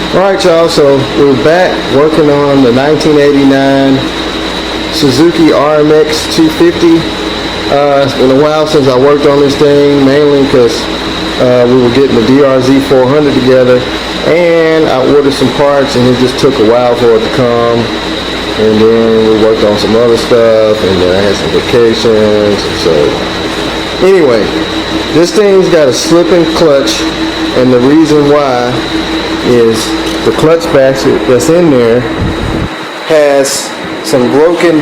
Alright y'all, so we're back working on the 1989 Suzuki Rmx 250. It's been a while since I worked on this thing, mainly because we were getting the DRZ 400 together, and I ordered some parts and it just took a while for it to come. And then we worked on some other stuff, and then I had some vacations. So anyway, this thing's got a slipping clutch, and the reason why is the clutch basket that's in there has some broken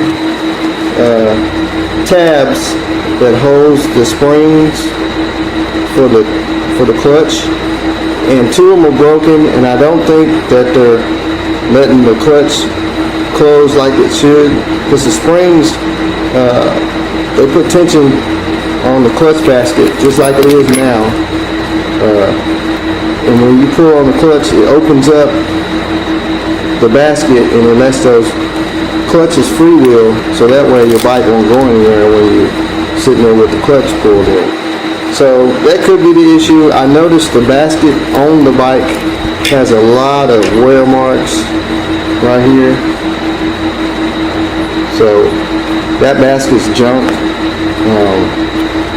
tabs that holds the springs for the clutch, and two of them are broken, and I don't think that they're letting the clutch close like it should, because the springs they put tension on the clutch basket just like it is now. And when you pull on the clutch, it opens up the basket and it lets those clutches freewheel, so that way your bike won't go anywhere when you're sitting there with the clutch pulled in. So that could be the issue. I noticed the basket on the bike has a lot of wear marks right here. So that basket's junk.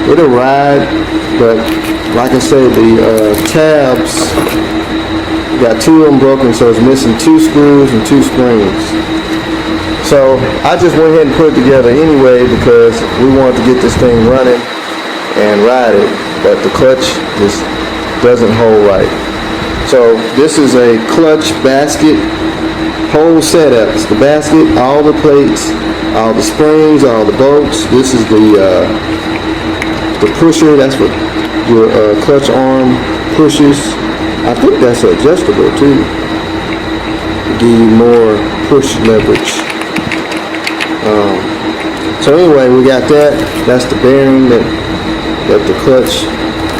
It'll ride, but like I said, the tabs, got two of them broken, so it's missing two screws and two springs. So I just went ahead and put it together anyway because we wanted to get this thing running and ride it, but the clutch just doesn't hold right. So this is a clutch basket whole setup. It's the basket, all the plates, all the springs, all the bolts. This is the pusher. That's what your clutch arm pushes. I think that's adjustable too, to give you more push leverage. So anyway, we got that. That's the bearing that the clutch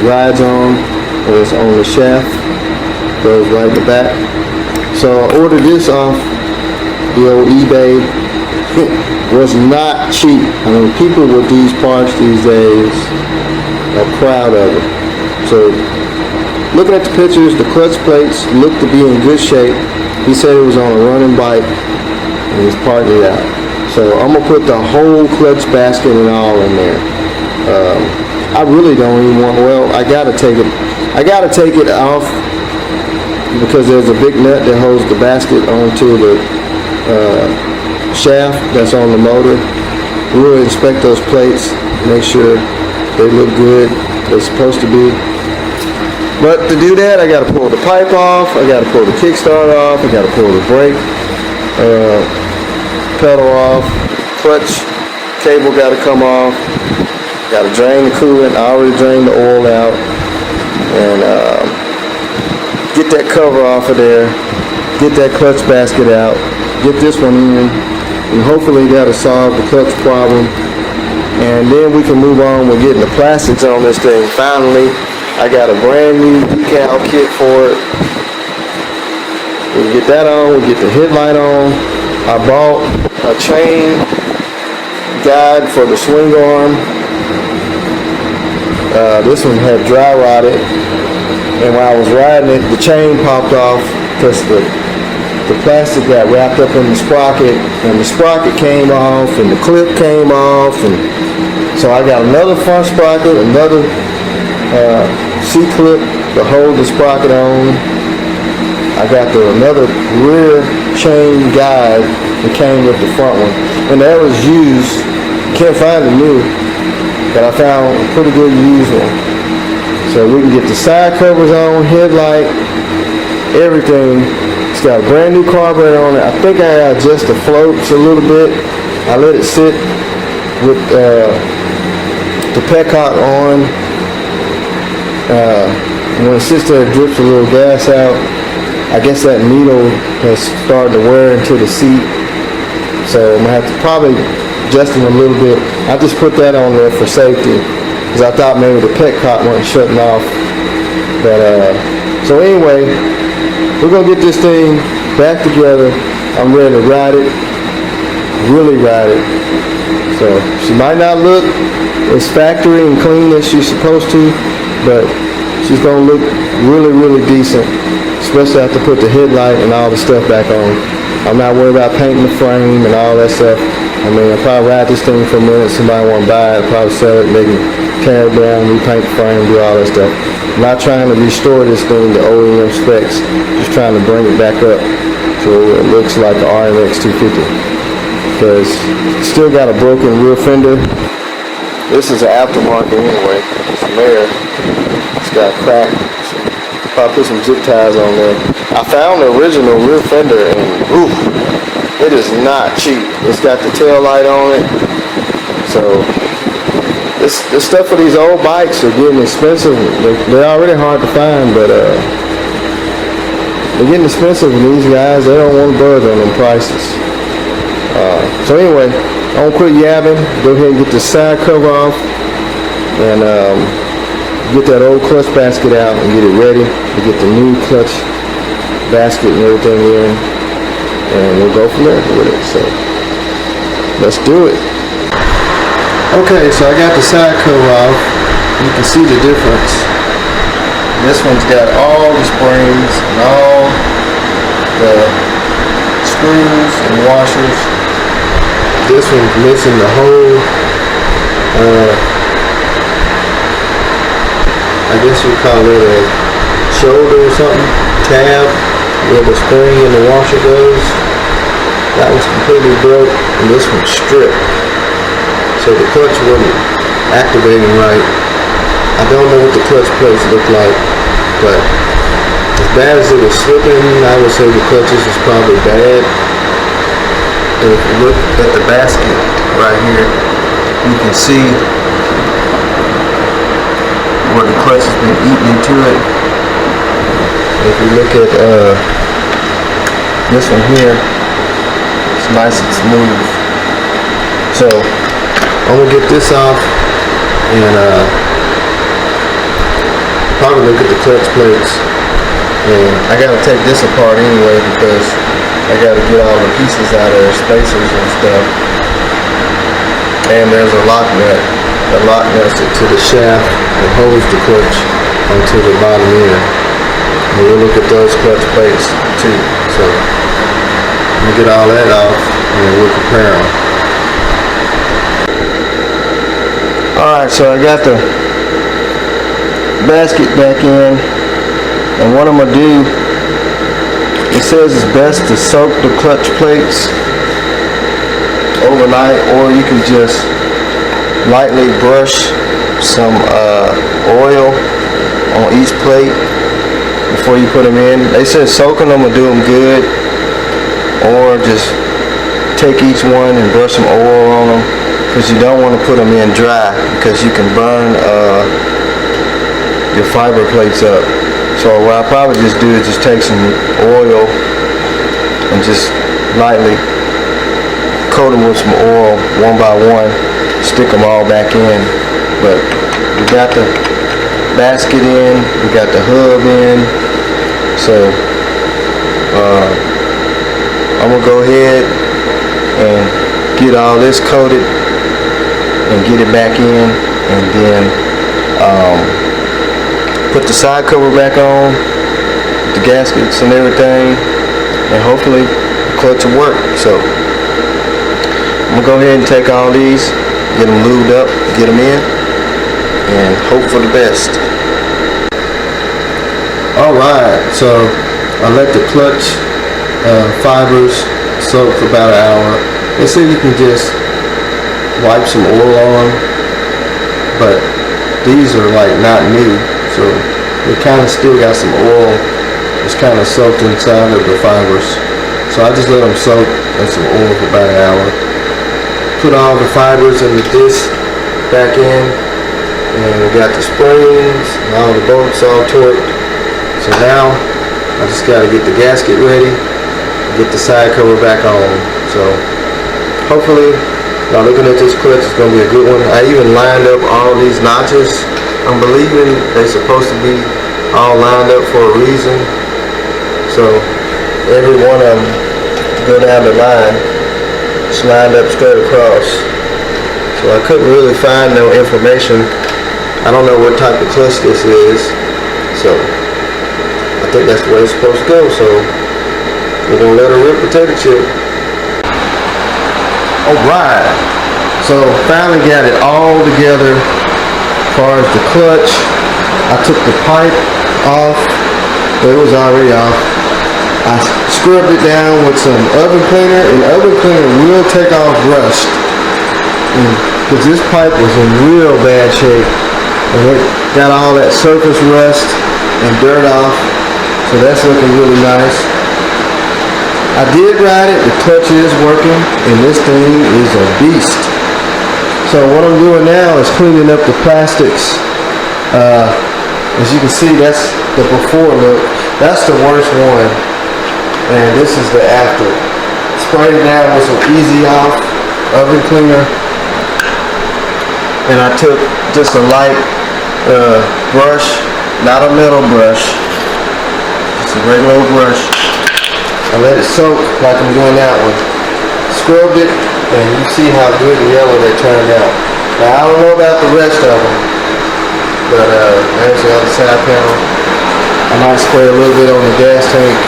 rides on, and it's on the shaft. Goes right in the back. So I ordered this off the old eBay. Was not cheap. I mean, people with these parts these days are proud of it. So looking at the pictures, the clutch plates look to be in good shape. He said it was on a running bike and he's parting it out. So I'm gonna put the whole clutch basket and all in there. I really don't even want, well, I gotta take it off because there's a big nut that holds the basket onto the shaft that's on the motor. We'll inspect those plates, make sure they look good, they're supposed to be. But to do that, I got to pull the pipe off, I got to pull the kickstart off, I got to pull the brake pedal off, clutch cable got to come off, got to drain the coolant. I already drained the oil out, and get that cover off of there, get that clutch basket out, get this one in, and hopefully that'll solve the clutch problem. And then we can move on with getting the plastics on this thing. Finally, I got a brand new decal kit for it. We get that on, we get the headlight on. I bought a chain guide for the swing arm. This one had dry rotted, and when I was riding it, the chain popped off because the plastic got wrapped up in the sprocket, and the sprocket came off, and the clip came off, and so I got another front sprocket, another C-clip to hold the sprocket on. I got another rear chain guide that came with the front one, and that was used. Can't find a new, but I found a pretty good used one. So we can get the side covers on, headlight, everything. It's got a brand new carburetor on it. I think I adjust the floats a little bit. I let it sit with the petcock on. When it sits there, it drips a little gas out. I guess that needle has started to wear into the seat, so I'm gonna have to probably adjust it a little bit. I just put that on there for safety because I thought maybe the petcock wasn't shutting off. But so anyway, we're gonna get this thing back together. I'm ready to ride it, really ride it. So she might not look as factory and clean as she's supposed to, but she's gonna look really, really decent, especially after put the headlight and all the stuff back on. I'm not worried about painting the frame and all that stuff. I mean, I'll probably ride this thing for a minute. Somebody want to buy it, probably sell it, maybe tear it down, repaint the frame, do all that stuff. I'm not trying to restore this thing to OEM specs, just trying to bring it back up so it looks like the Rmx 250. Because it's still got a broken rear fender. This is an aftermarket anyway. It's some air. It's got cracked. Probably put some zip ties on there. I found the original rear fender and oof, it is not cheap. It's got the tail light on it. So this stuff for these old bikes are getting expensive. They're already hard to find, but they're getting expensive, and these guys, they don't want to budge on them prices. So anyway, I won't quit yabbing. Go ahead and get the side cover off and get that old clutch basket out and get it ready to get the new clutch basket and everything in, and we'll go from there with it. So let's do it. Okay, so I got the side cover off. You can see the difference. This one's got all the springs and all the screws and washers. This one's missing the whole I guess you call it a shoulder or something, tab, where the spring and the washer goes. That one's completely broke, and this one's stripped. So the clutch wasn't activating right. I don't know what the clutch plates look like, but as bad as it was slipping, I would say the clutches was probably bad. And if you look at the basket right here, you can see where the clutch has been eaten into it. If you look at this one here, it's nice and smooth. So I'm gonna get this off and probably look at the clutch plates. And I gotta take this apart anyway because I gotta get all the pieces out of their spacers and stuff. And there's a lock nut that lock nuts it to the shaft and holds the clutch onto the bottom end. And we'll look at those clutch plates too. So I'm gonna get all that off and we'll compare them. Alright, so I got the basket back in, and what I'm gonna do, it says it's best to soak the clutch plates overnight, or you can just lightly brush some oil on each plate before you put them in. They said soaking them will do them good, or just take each one and brush some oil on them, because you don't want to put them in dry because you can burn your fiber plates up. So what I probably just do is just take some oil and just lightly coat them with some oil one by one, stick them all back in. But we got the basket in, we got the hub in, so I'm gonna go ahead and get all this coated and get it back in, and then put the side cover back on, the gaskets and everything, and hopefully the clutch will work. So I'm gonna go ahead and take all these, get them lubed up, get them in, and hope for the best. Alright, so I let the clutch fibers soak for about an hour. They say you can just wipe some oil on, but these are like not new, so they kind of still got some oil. It's kind of soaked inside of the fibers, so I just let them soak in some oil for about an hour. Put all the fibers in the disc back in, and we got the springs and all the bolts all torqued. So now I just got to get the gasket ready, get the side cover back on. So hopefully, now looking at this clutch, it's going to be a good one. I even lined up all these notches. I'm believing they're supposed to be all lined up for a reason. So every one of them go down the line, it's lined up straight across. So I couldn't really find no information. I don't know what type of clutch this is. So I think that's the way it's supposed to go. So we're gonna let her rip potato chip. Alright, so finally got it all together. As far as the clutch, I took the pipe off, but it was already off. I scrubbed it down with some oven cleaner, and oven cleaner will take off rust. Because this pipe was in real bad shape, and it got all that surface rust and dirt off, so that's looking really nice. I did ride it, the clutch is working, and this thing is a beast. So what I'm doing now is cleaning up the plastics. As you can see, that's the before look. That's the worst one. And this is the after. Sprayed it down with some Easy Off oven cleaner. And I took just a light brush, not a metal brush, just a regular brush. I let it soak like I'm doing that one. Scrubbed it, and you see how good and yellow they turned out. Now I don't know about the rest of them, but there's the other side panel. I might spray a little bit on the gas tank.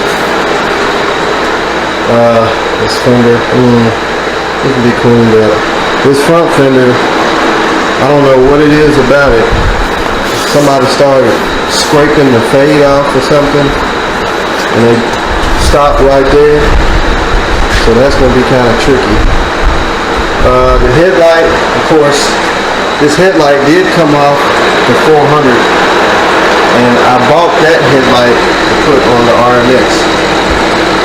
This fender, it can be cleaned up. This front fender, I don't know what it is about it. Somebody started scraping the fade off or something, and they stopped right there. So that's going to be kind of tricky. The headlight, of course, this headlight did come off the 400, and I bought that headlight to put on the Rmx.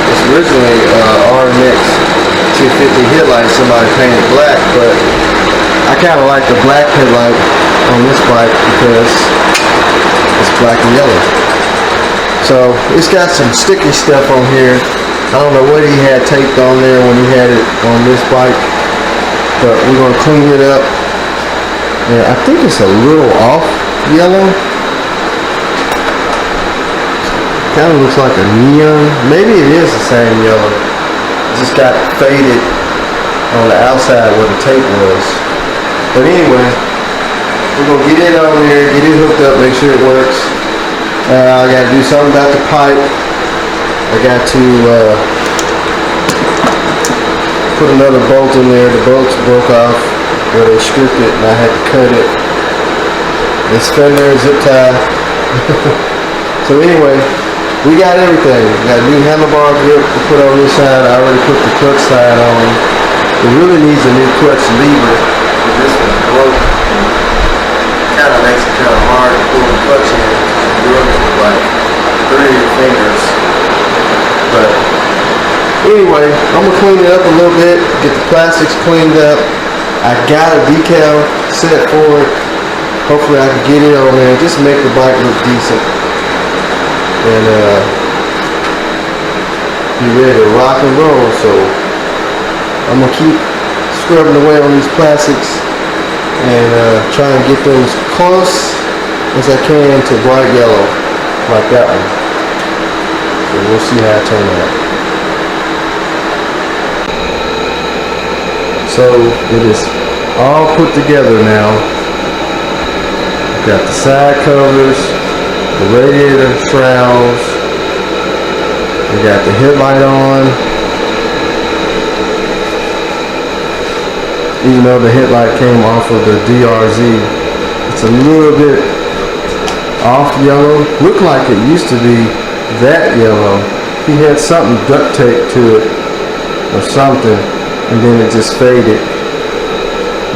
It's originally Rmx 250 headlight, somebody painted black, but I kind of like the black headlight on this bike because it's black and yellow. So it's got some sticky stuff on here. I don't know what he had taped on there when he had it on this bike, but we're going to clean it up. And I think it's a little off yellow. Kind of looks like a neon. Maybe it is the same yellow. It just got faded on the outside where the tape was. But anyway, we're going to get it on there, get it hooked up, make sure it works. I got to do something about the pipe. I got to put another bolt in there. The bolts broke off where they stripped it, and I had to cut it. This fender is zip tie. So anyway, we got everything. We got a new handlebar grip to put on this side. I already put the clutch side on. It really needs a new clutch lever. This one's broke. Kind of makes it kind of hard to pull the clutch in. You're doing it with like 3 fingers. But anyway, I'm gonna clean it up a little bit, get the plastics cleaned up. I got a decal set for it. Hopefully I can get it on there, just make the bike look decent. And be ready to rock and roll. So I'm gonna keep scrubbing away on these plastics and try and get those close as I can to bright yellow like that one. So we'll see how it turns out. So it is all put together now. I've got the side covers, the radiator shrouds, we got the headlight on. Even though the headlight came off of the DRZ, it's a little bit off yellow. Looked like it used to be that yellow. He had something duct taped to it or something, and then it just faded.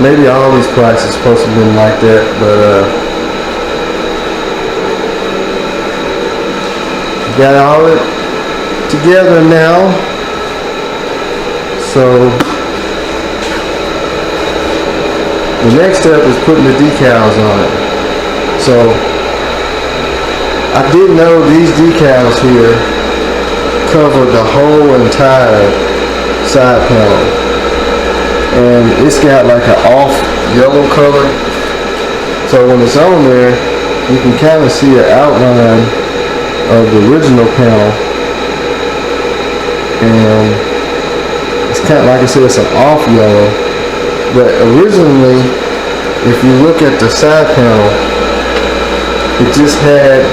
Maybe all these plaques are supposed to have been like that, but got all it together now. So the next step is putting the decals on it. So I didn't know these decals here cover the whole entire side panel, and it's got like an off yellow color. So when it's on there, you can kind of see an outline of the original panel, and it's kind of, like I said, it's an off yellow. But originally, if you look at the side panel, it just had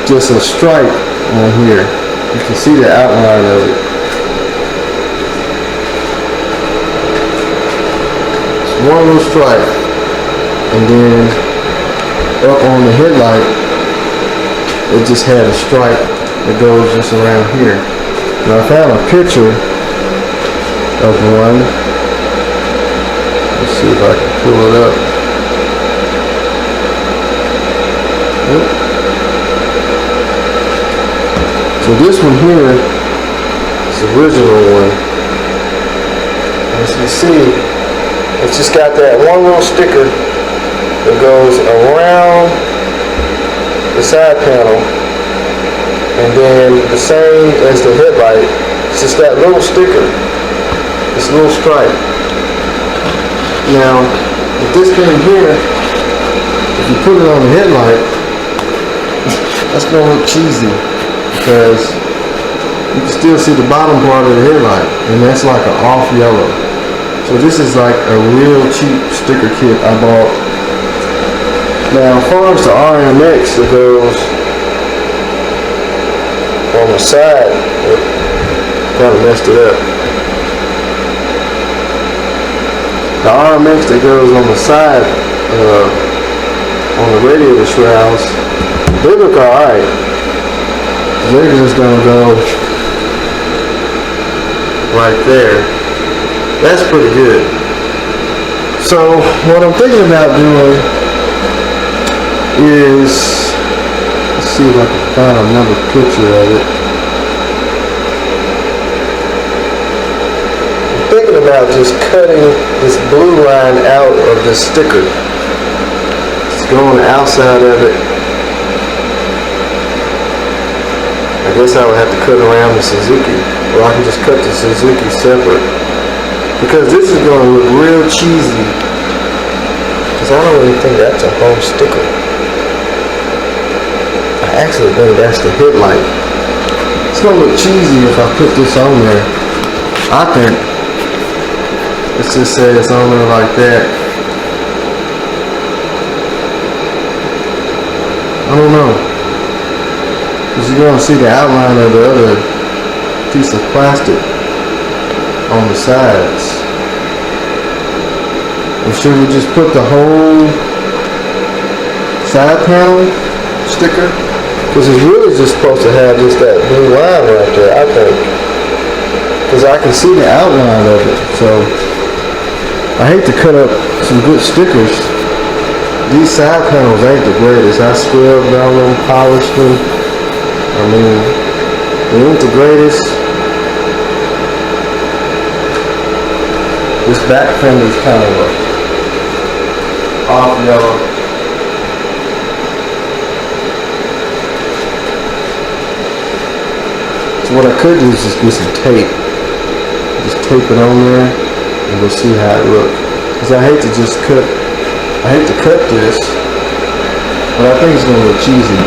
just a stripe on here. You can see the outline of it. It's one little stripe, and then up on the headlight, it just had a stripe that goes just around here. Now I found a picture of one. Let's see if I can pull it up. So this one here is the original one. As you see, it's just got that one little sticker that goes around the side panel, and then the same as the headlight. It's just that little sticker, this little stripe. Now, with this thing here, if you put it on the headlight, that's gonna look cheesy, because you can still see the bottom part of the headlight, and that's like an off yellow. So this is like a real cheap sticker kit I bought. Now, as far as the Rmx, it goes on the side. Kind of messed it up. The Rmx that goes on the side, on the radiator shrouds, they look alright. They're just gonna go right there. That's pretty good. So what I'm thinking about doing is, let's see if I can find another picture of it. I'm thinking about just cutting this blue line out of this sticker. Just go on the outside of it. I guess I would have to cut around the Suzuki, or I can just cut the Suzuki separate, because this is going to look real cheesy, because I don't even think that's a whole sticker. I actually think that's the headlight. It's going to look cheesy if I put this on there. I think let's just say it's on there like that. I don't know. Because you're going to see the outline of the other piece of plastic on the sides. Or should we just put the whole side panel sticker? Because it's really just supposed to have just that blue line right there, I think. Because I can see the outline of it. So I hate to cut up some good stickers. These side panels ain't the greatest. I scrubbed all them, polished them. I mean, they ain't the greatest. This back fender is kind of a off yellow. So what I could do is just get some tape. Just tape it on there, and we'll see how it looks. Because I hate to cut this, but I think it's going to look cheesy.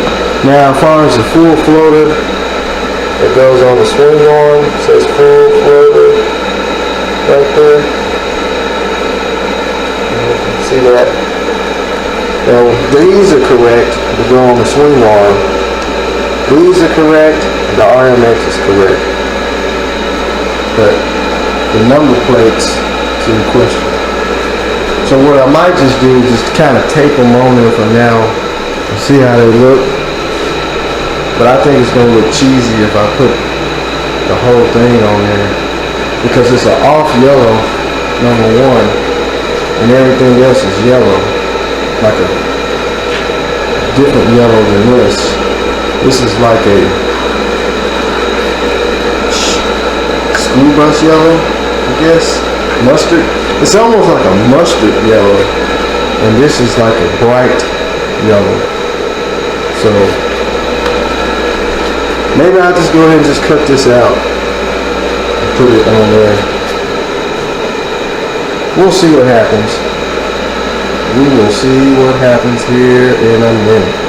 Now, as far as the full floater, it goes on the swing arm. It says full floater right there. You can see that. Now, these are correct to go on the swing arm. These are correct. The Rmx is correct. But the number plates is in question. So what I might just do is just kind of tape them on there for now and see how they look. But I think it's going to look cheesy if I put the whole thing on there, because it's an off yellow, number one, and everything else is yellow, like a different yellow than this. This is like a school bus yellow, I guess. Mustard. It's almost like a mustard yellow, and this is like a bright yellow. So maybe I'll just go ahead and just cut this out and put it on there. We'll see what happens. We will see what happens here in a minute.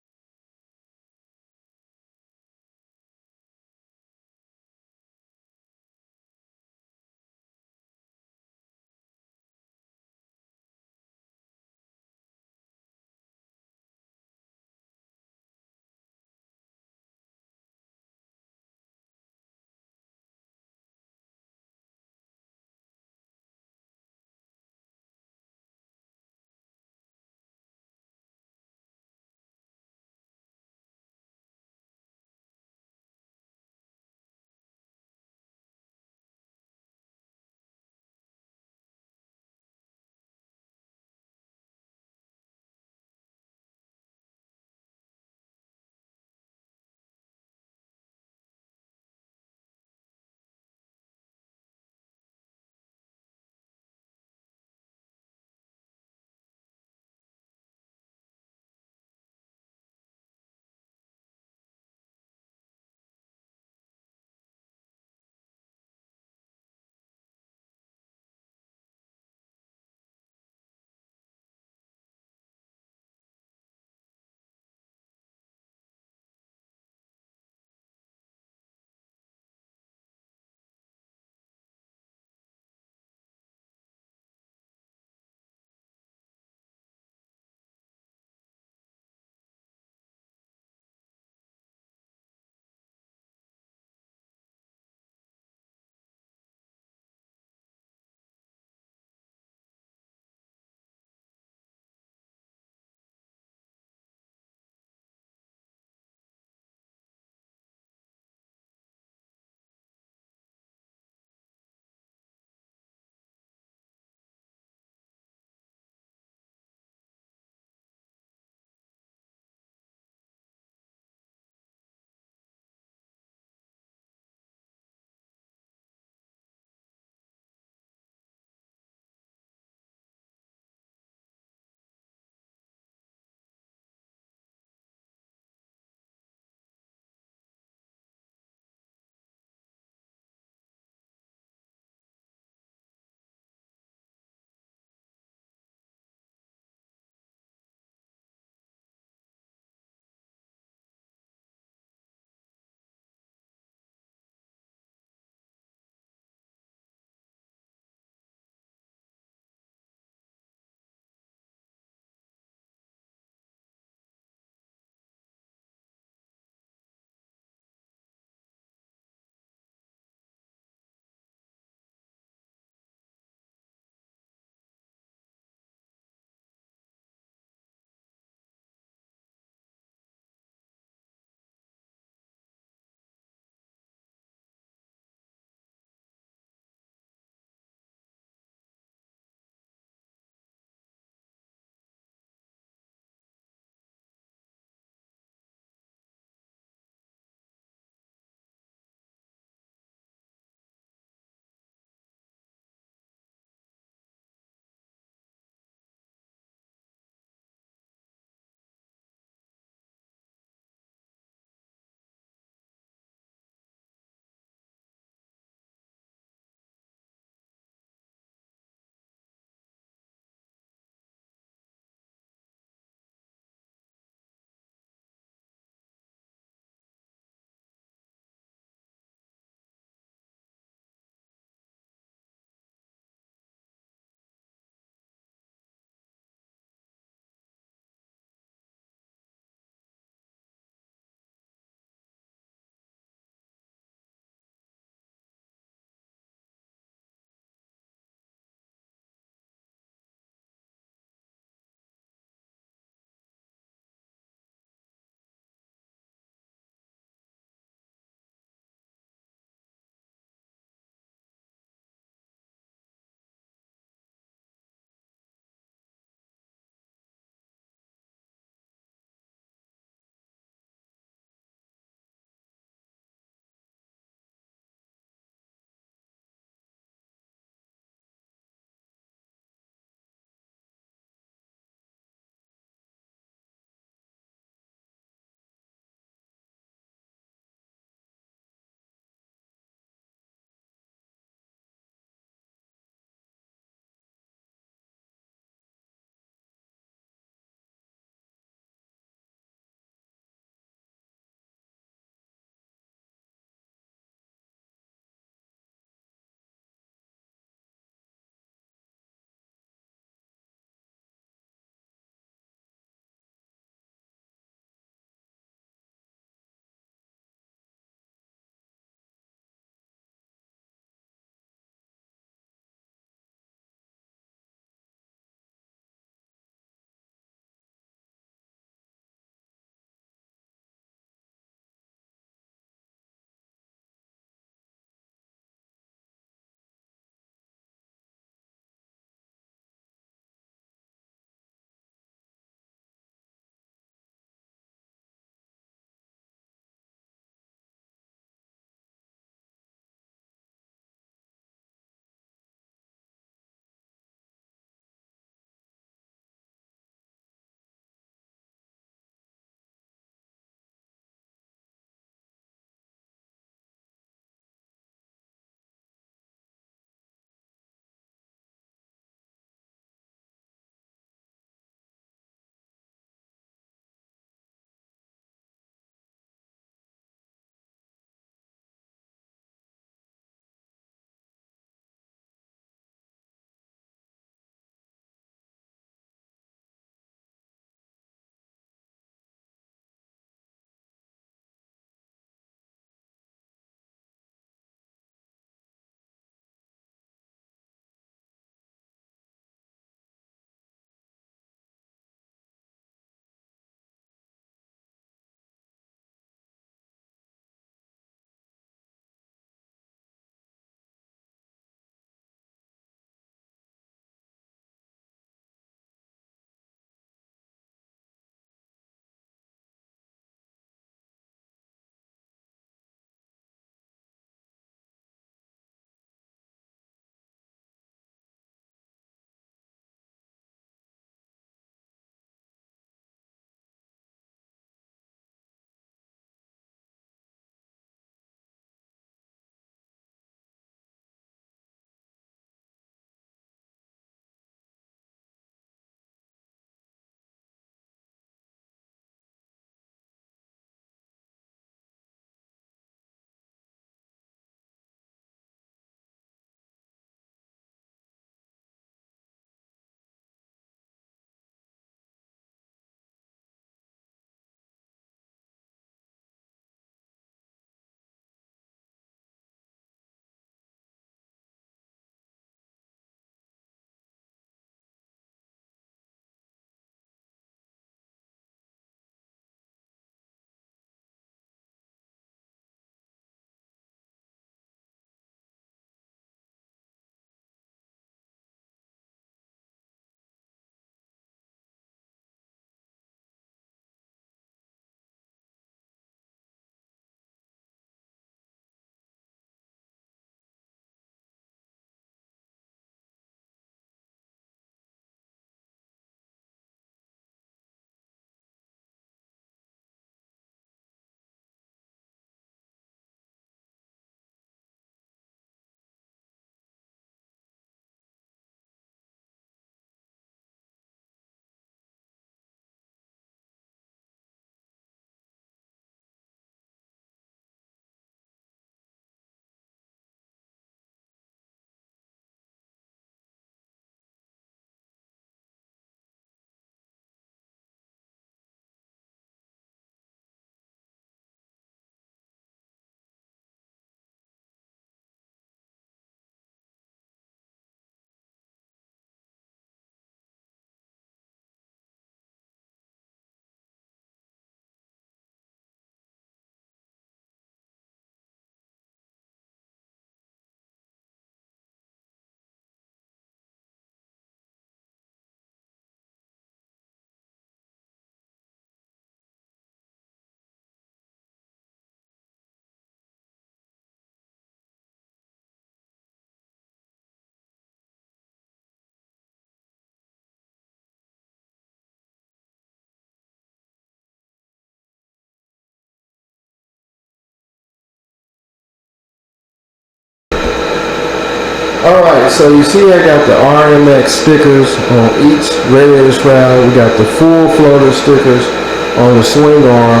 Alright, so you see I got the Rmx stickers on each radiator shroud. We got the full floater stickers on the swing arm.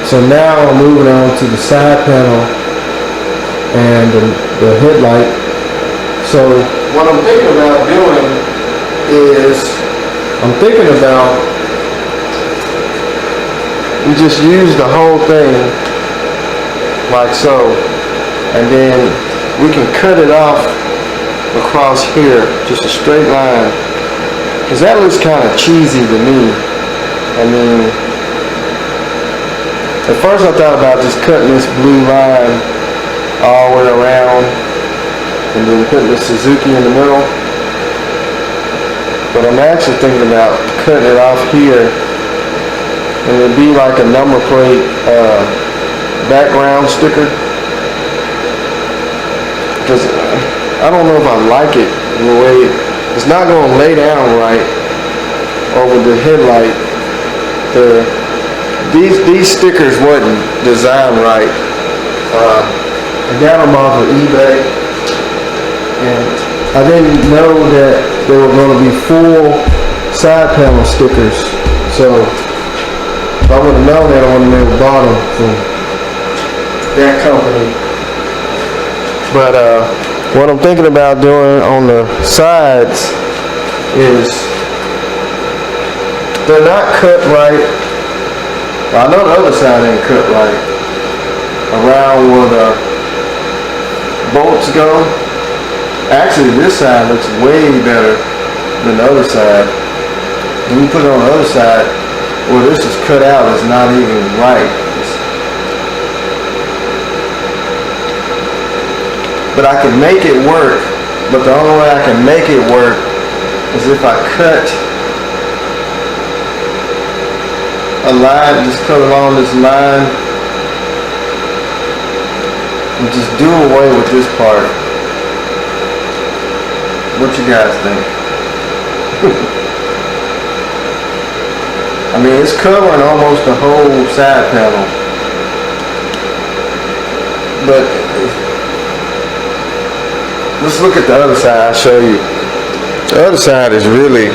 So now I'm moving on to the side panel and the headlight. So what I'm thinking about doing is we just use the whole thing like so, and then we can cut it off across here, just a straight line, because that looks kind of cheesy to me. I mean, at first I thought about just cutting this blue line all the way around and then putting the Suzuki in the middle, but I'm actually thinking about cutting it off here, and it'd be like a number plate background sticker, because I don't know if I like it the way it's not going to lay down right over the headlight. These stickers wasn't designed right. I got them off of eBay, and I didn't know that they were going to be full side panel stickers. So if I would have known that, I would have never bought them from that company. But what I'm thinking about doing on the sides is they're not cut right. Well, I know the other side ain't cut right around where the bolts go. Actually, this side looks way better than the other side. When you put it on the other side, where this is cut out, it's not even right. But I can make it work. But the only way I can make it work is if I cut a line, just cut along this line, and just do away with this part. What you guys think? I mean, it's covering almost the whole side panel, but let's look at the other side. I'll show you. The other side is really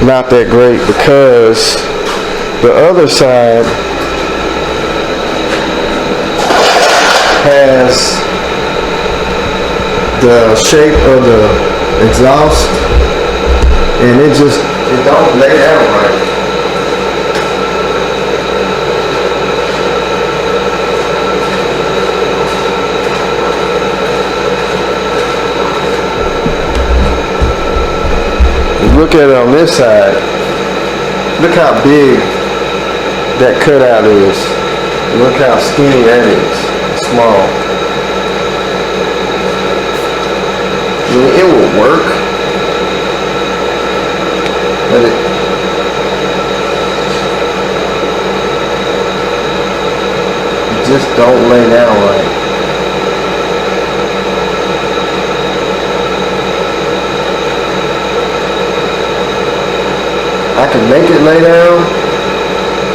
not that great, because the other side has the shape of the exhaust, and it don't lay down right. Look at it on this side. Look how big that cutout is. Look how skinny that is. Small. I mean, it will work, but it just don't lay down right. I can make it lay down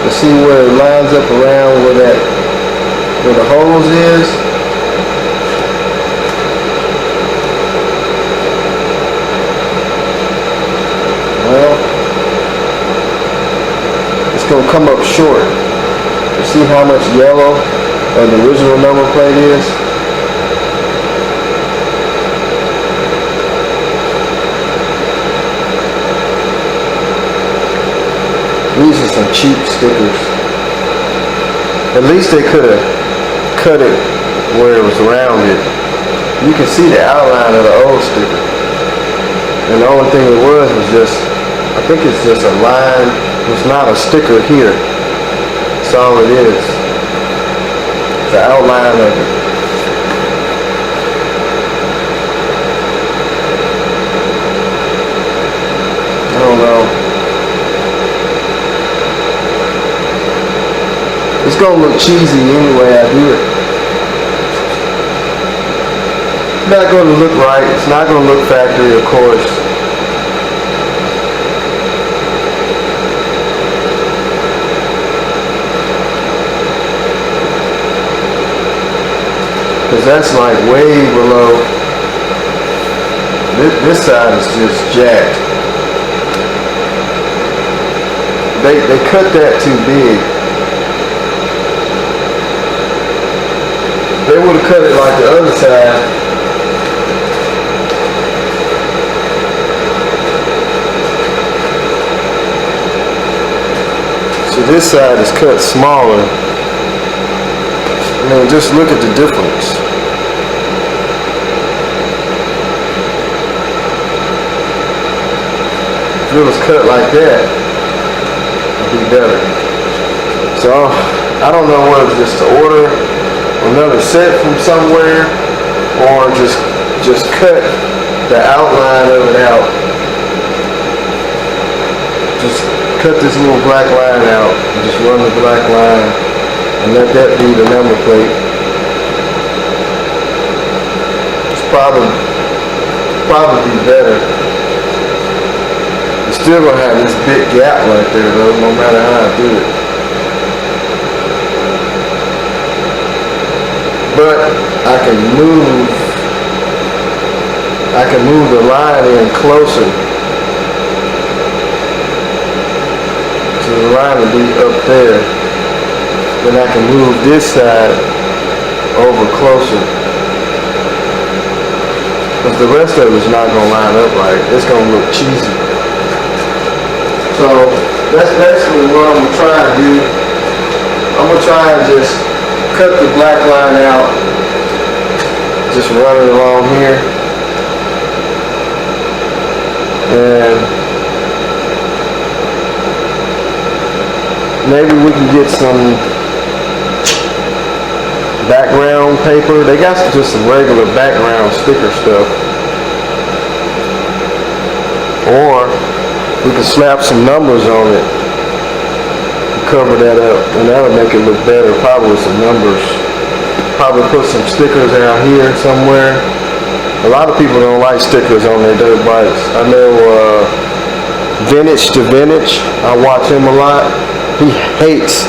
to see where it lines up around where the hose is. Well, it's gonna come up short. You see how much yellow the original number plate is? These are some cheap stickers. At least they could have cut it where it was rounded. You can see the outline of the old sticker. And the only thing it was just, I think it's just a line. It's not a sticker here. That's all it is. The outline of it. I don't know. It's gonna look cheesy anyway I do it. It's not gonna look right. It's not gonna look factory, of course. Because that's like way below this side is just jacked. They cut that too big. They would have cut it like the other side. So this side is cut smaller. I mean, just look at the difference. If it was cut like that, it'd be better. So I don't know whether just to order another set from somewhere or just cut the outline of it out. Just cut this little black line out and just run the black line and let that be the number plate. It's probably be better. You're still gonna have this big gap right there though, no matter how I do it. But I can move the line in closer. So the line will be up there. Then I can move this side over closer. Because the rest of it's not going to line up right. It's going to look cheesy. So that's basically what I'm going to try and do. I'm going to try and just cut the black line out. Just run it along here. And maybe we can get some background paper. They got just some regular background sticker stuff. Or we can slap some numbers on it and cover that up, and that'll make it look better, probably with some numbers. Probably put some stickers out here somewhere. A lot of people don't like stickers on their dirt bikes. I know Vintage to Vintage, I watch him a lot. He hates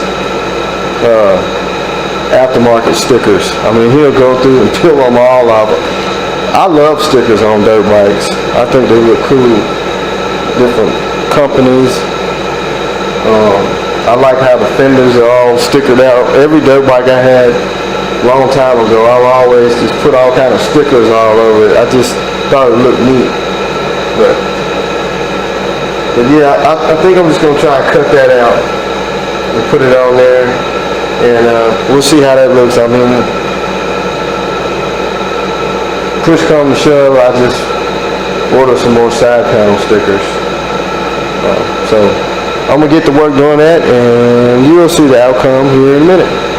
aftermarket stickers. I mean, he'll go through and peel them all off. I love stickers on dirt bikes. I think they look cool. Different companies. I like how the fenders are all stickered out. Every dirt bike I had a long time ago, I would always just put all kind of stickers all over it. I just thought it looked neat. But yeah, I think I'm just going to try and cut that out and put it on there. And we'll see how that looks. I mean, push come to shove, I just order some more side panel stickers. So I'm going to get to work doing that, and you'll see the outcome here in a minute.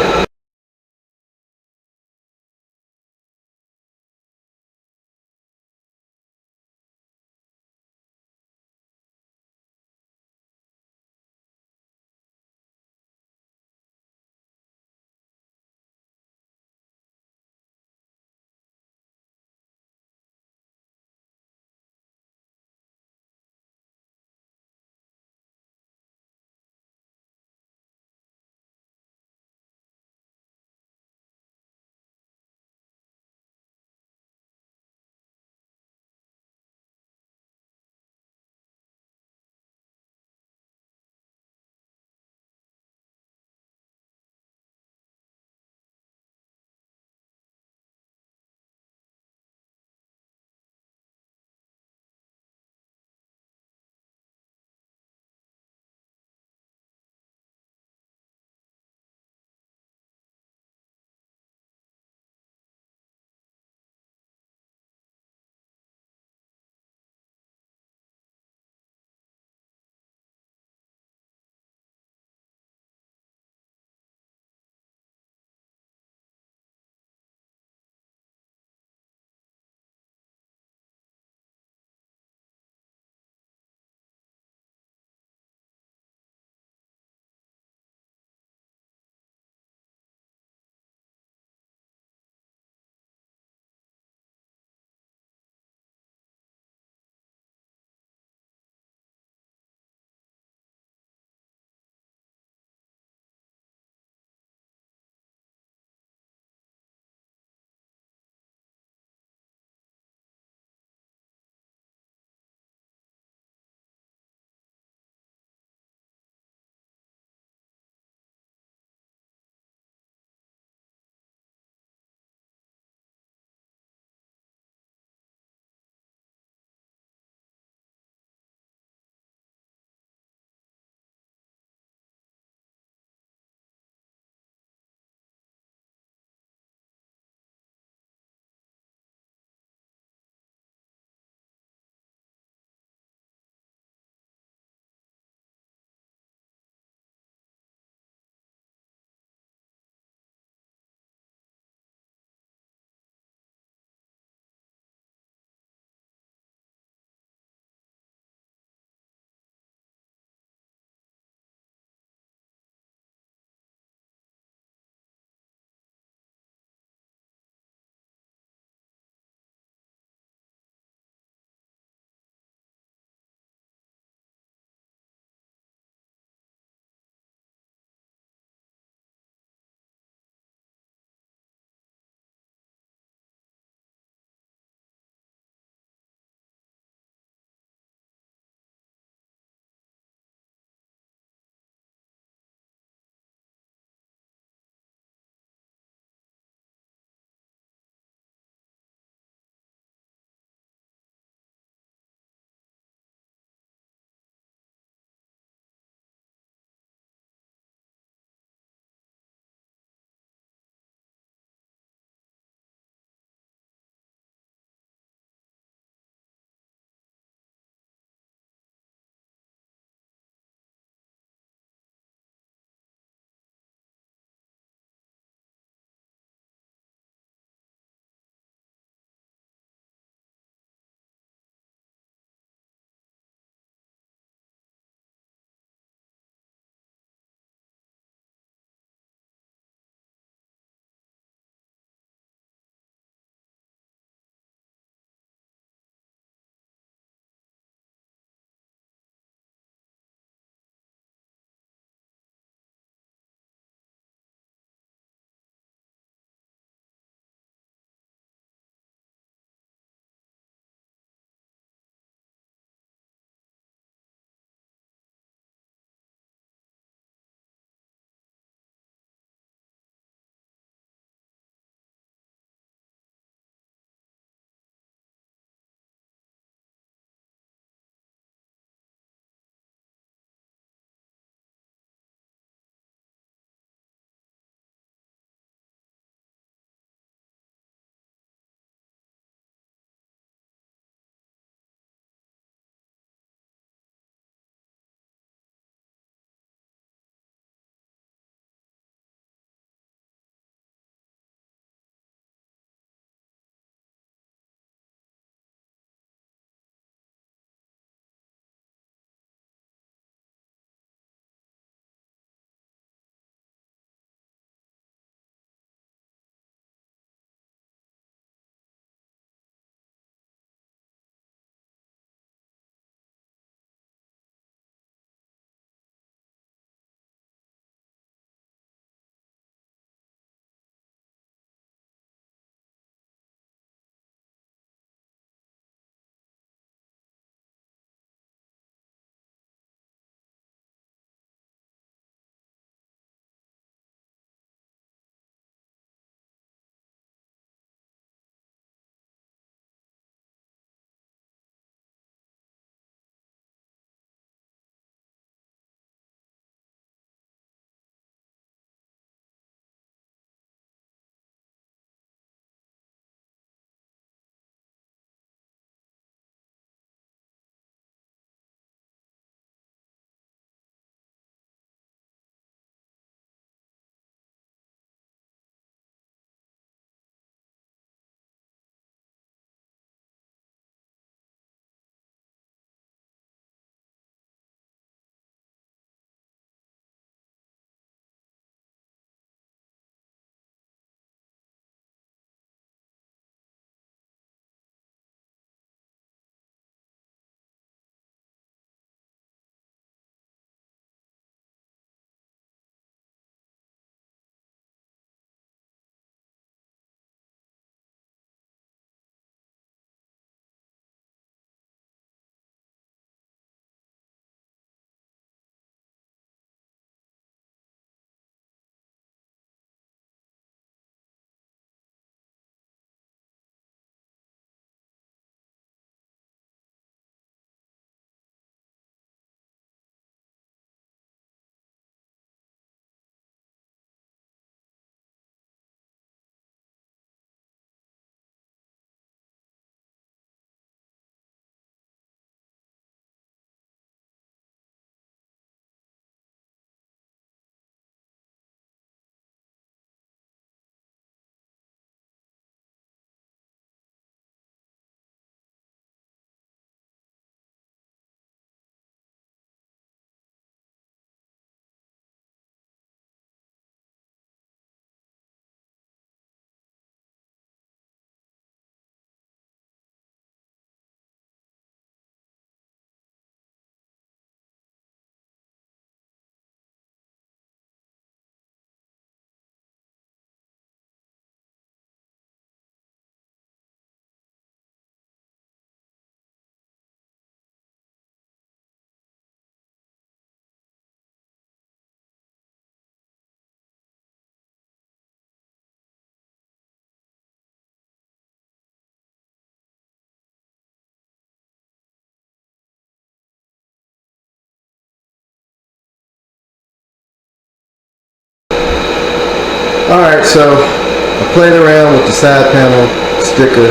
Alright, so I played around with the side panel sticker.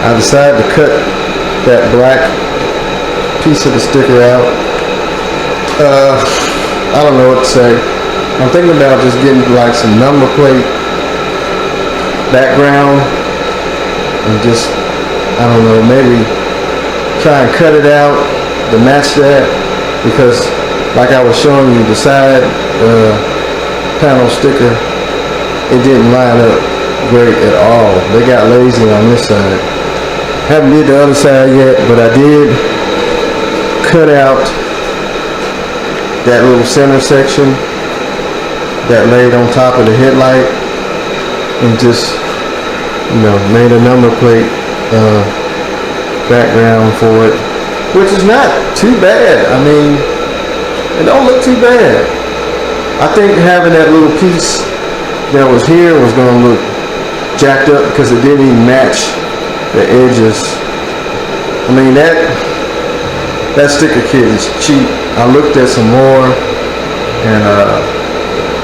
I decided to cut that black piece of the sticker out. I don't know what to say. I'm thinking about just getting like some number plate background and just, I don't know, maybe try and cut it out to match that, because like I was showing you, the side panel sticker, it didn't line up great at all. They got lazy on this side. Haven't did the other side yet, but I did cut out that little center section that laid on top of the headlight and just, you know, made a number plate background for it, which is not too bad. I mean, it don't look too bad. I think having that little piece that was here was going to look jacked up because it didn't even match the edges. I mean, that sticker kit is cheap. I looked at some more, and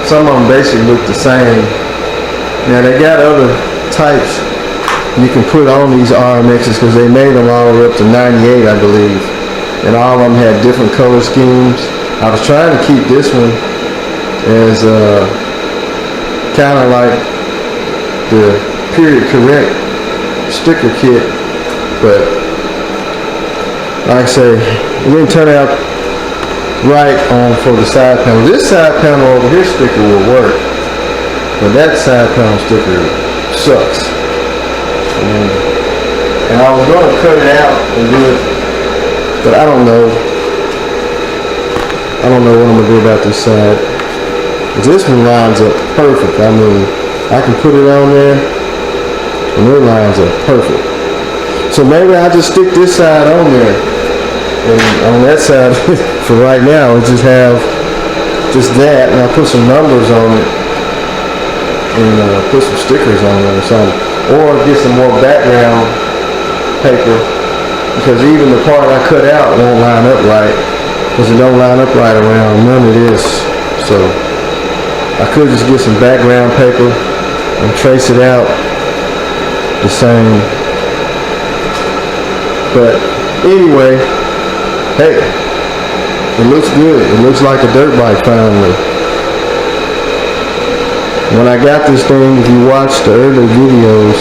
some of them basically look the same. Now they got other types you can put on these RMXs, because they made them all the way up to 98, I believe, and all of them had different color schemes. I was trying to keep this one as kind of like the period correct sticker kit, but like I say, it didn't turn out right on for the side panel. This side panel over here sticker will work, but that side panel sticker sucks. And I was going to cut it out and do it, but I don't know what I'm going to do about this side. This one lines up perfect. I mean, I can put it on there and it lines up perfect. So maybe I'll just stick this side on there, and on that side for right now I'll just have just that, and I'll put some numbers on it and put some stickers on it or something, or get some more background paper, because even the part I cut out won't line up right, because it don't line up right around none of this. So I could just get some background paper and trace it out the same. But anyway, hey, it looks good. It looks like a dirt bike finally. When I got this thing, if you watched the earlier videos,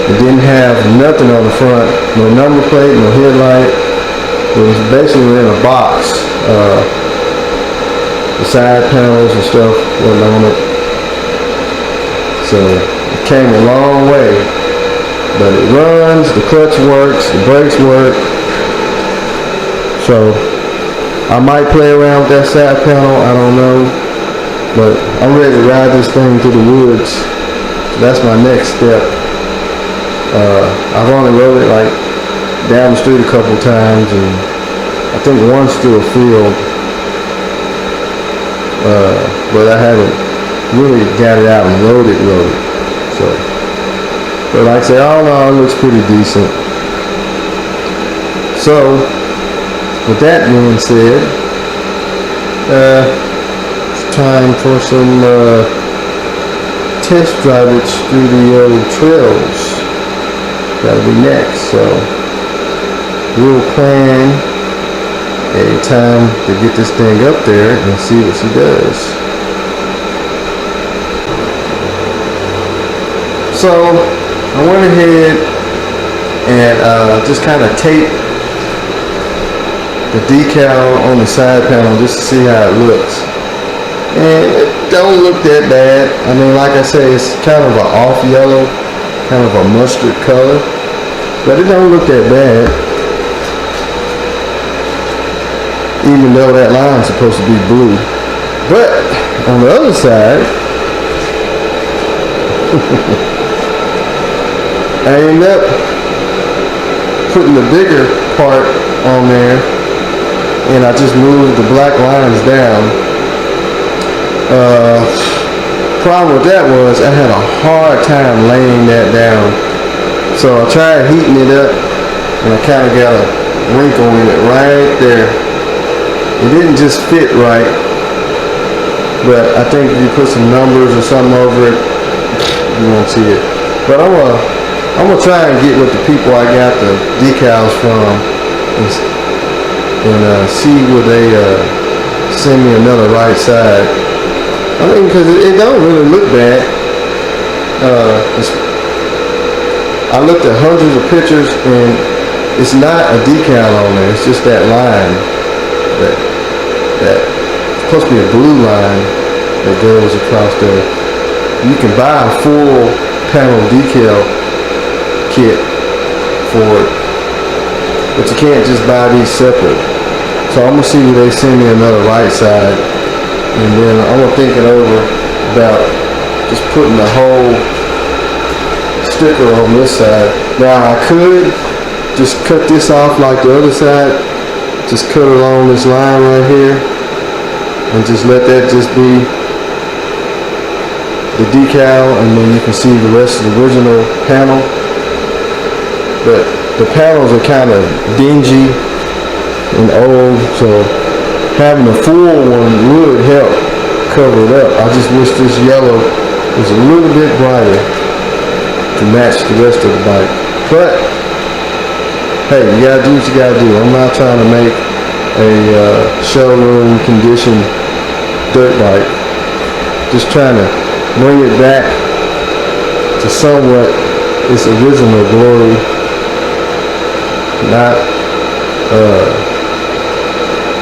it didn't have nothing on the front, no number plate, no headlight. It was basically in a box. The side panels and stuff wasn't on it. So it came a long way. But it runs, the clutch works, the brakes work. So I might play around with that side panel, I don't know. But I'm ready to ride this thing through the woods. So that's my next step. I've only rode it like down the street a couple times, and I think once through a field. But I haven't really got it out and rode it. So, but like I say, all in all, it looks pretty decent. So, with that being said, it's time for some test drive it through the old trails. That'll be next. So, we'll plan a time to get this thing up there and see what she does. So I went ahead and just kind of taped the decal on the side panel just to see how it looks, and it don't look that bad. I mean, like I say, it's kind of an off yellow, kind of a mustard color, but it don't look that bad. Even though that line's supposed to be blue. But on the other side, I ended up putting the bigger part on there, and I just moved the black lines down. Problem with that was I had a hard time laying that down. So I tried heating it up, and I kind of got a wrinkle in it right there. It didn't just fit right, but I think if you put some numbers or something over it, you won't see it. But I'm gonna try and get with the people I got the decals from and see would they send me another right side. I mean, because it don't really look bad. I looked at hundreds of pictures and it's not a decal on there. It's just that line that it's supposed to be a blue line that goes across there. You can buy a full panel decal kit for it, but you can't just buy these separate. So I'm gonna see if they send me another right side, and then I'm gonna think it over about just putting the whole sticker on this side. Now I could just cut this off like the other side, just cut along this line right here, and just let that just be the decal, and then you can see the rest of the original panel. But the panels are kind of dingy and old, so having a full one would help cover it up. I just wish this yellow was a little bit brighter to match the rest of the bike. But hey, you gotta do what you gotta do. I'm not trying to make a showroom condition dirt bike. Just trying to bring it back to somewhat its original glory, not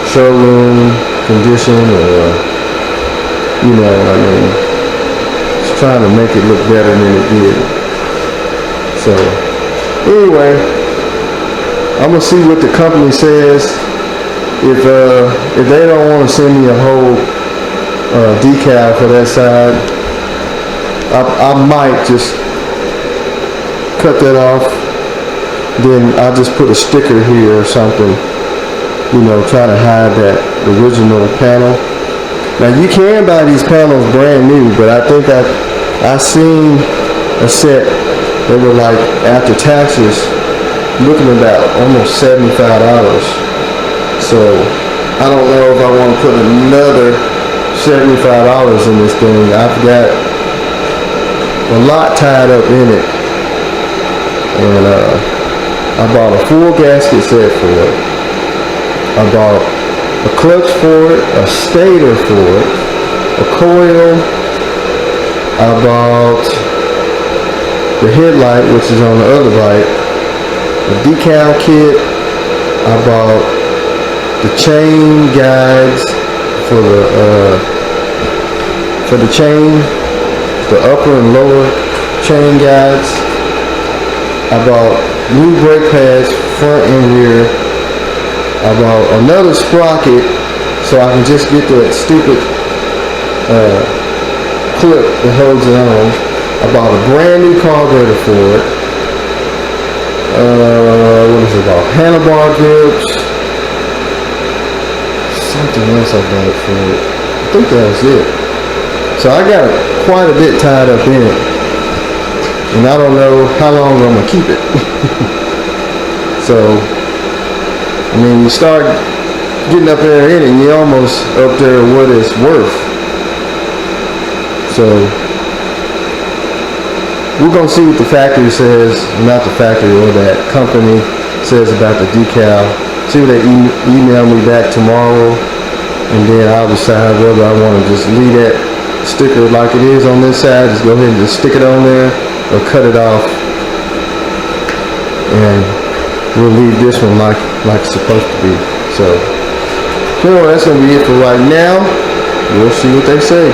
showroom condition, or I mean, just trying to make it look better than it did. So anyway, I'm gonna see what the company says. If they don't want to send me a whole decal for that side, I might just cut that off. Then I'll just put a sticker here or something, try to hide that original panel. Now you can buy these panels brand new, but I think I seen a set that were like after taxes looking about almost $75. So I don't know if I want to put another $75 in this thing. I've got a lot tied up in it, and I bought a full gasket set for it. I bought a clutch for it, a stator for it, a coil. I bought the headlight, which is on the other bike, a decal kit. I bought the chain guides for the chain, the upper and lower chain guides. I bought new brake pads, front and rear. I bought another sprocket so I can just get that stupid clip that holds it on. I bought a brand new carburetor for it. What is it called? Handlebar grips. Something else I bought for it. I think that was it. So I got quite a bit tied up in it, and I don't know how long I'm gonna keep it. So I mean, you start getting up there in it, and you're almost up there what it's worth. So we're gonna see what the factory says, not the factory, or that company says about the decal. See what they email me back tomorrow, and then I'll decide whether I want to just leave that sticker like it is on this side, just go ahead and just stick it on there, or cut it off, and we'll leave this one like it's supposed to be. So anyway, that's gonna be it for right now. We'll see what they say.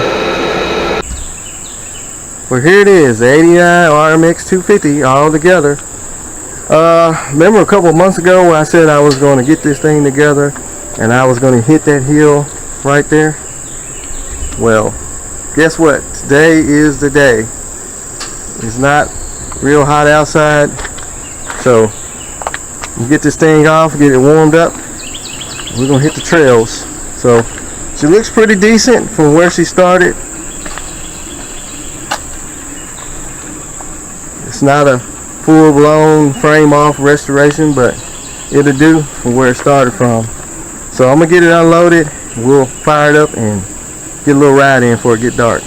Well, here it is, the 89 Rmx 250 all together. Remember a couple of months ago when I said I was going to get this thing together and I was going to hit that hill right there? Well, guess what? Today is the day. It's not real hot outside, so you get this thing off, get it warmed up, we're going to hit the trails. So she looks pretty decent from where she started. It's not a full-blown frame-off restoration, but it'll do from where it started from. So I'm gonna get it unloaded, we'll fire it up and Get a little ride in before it get dark.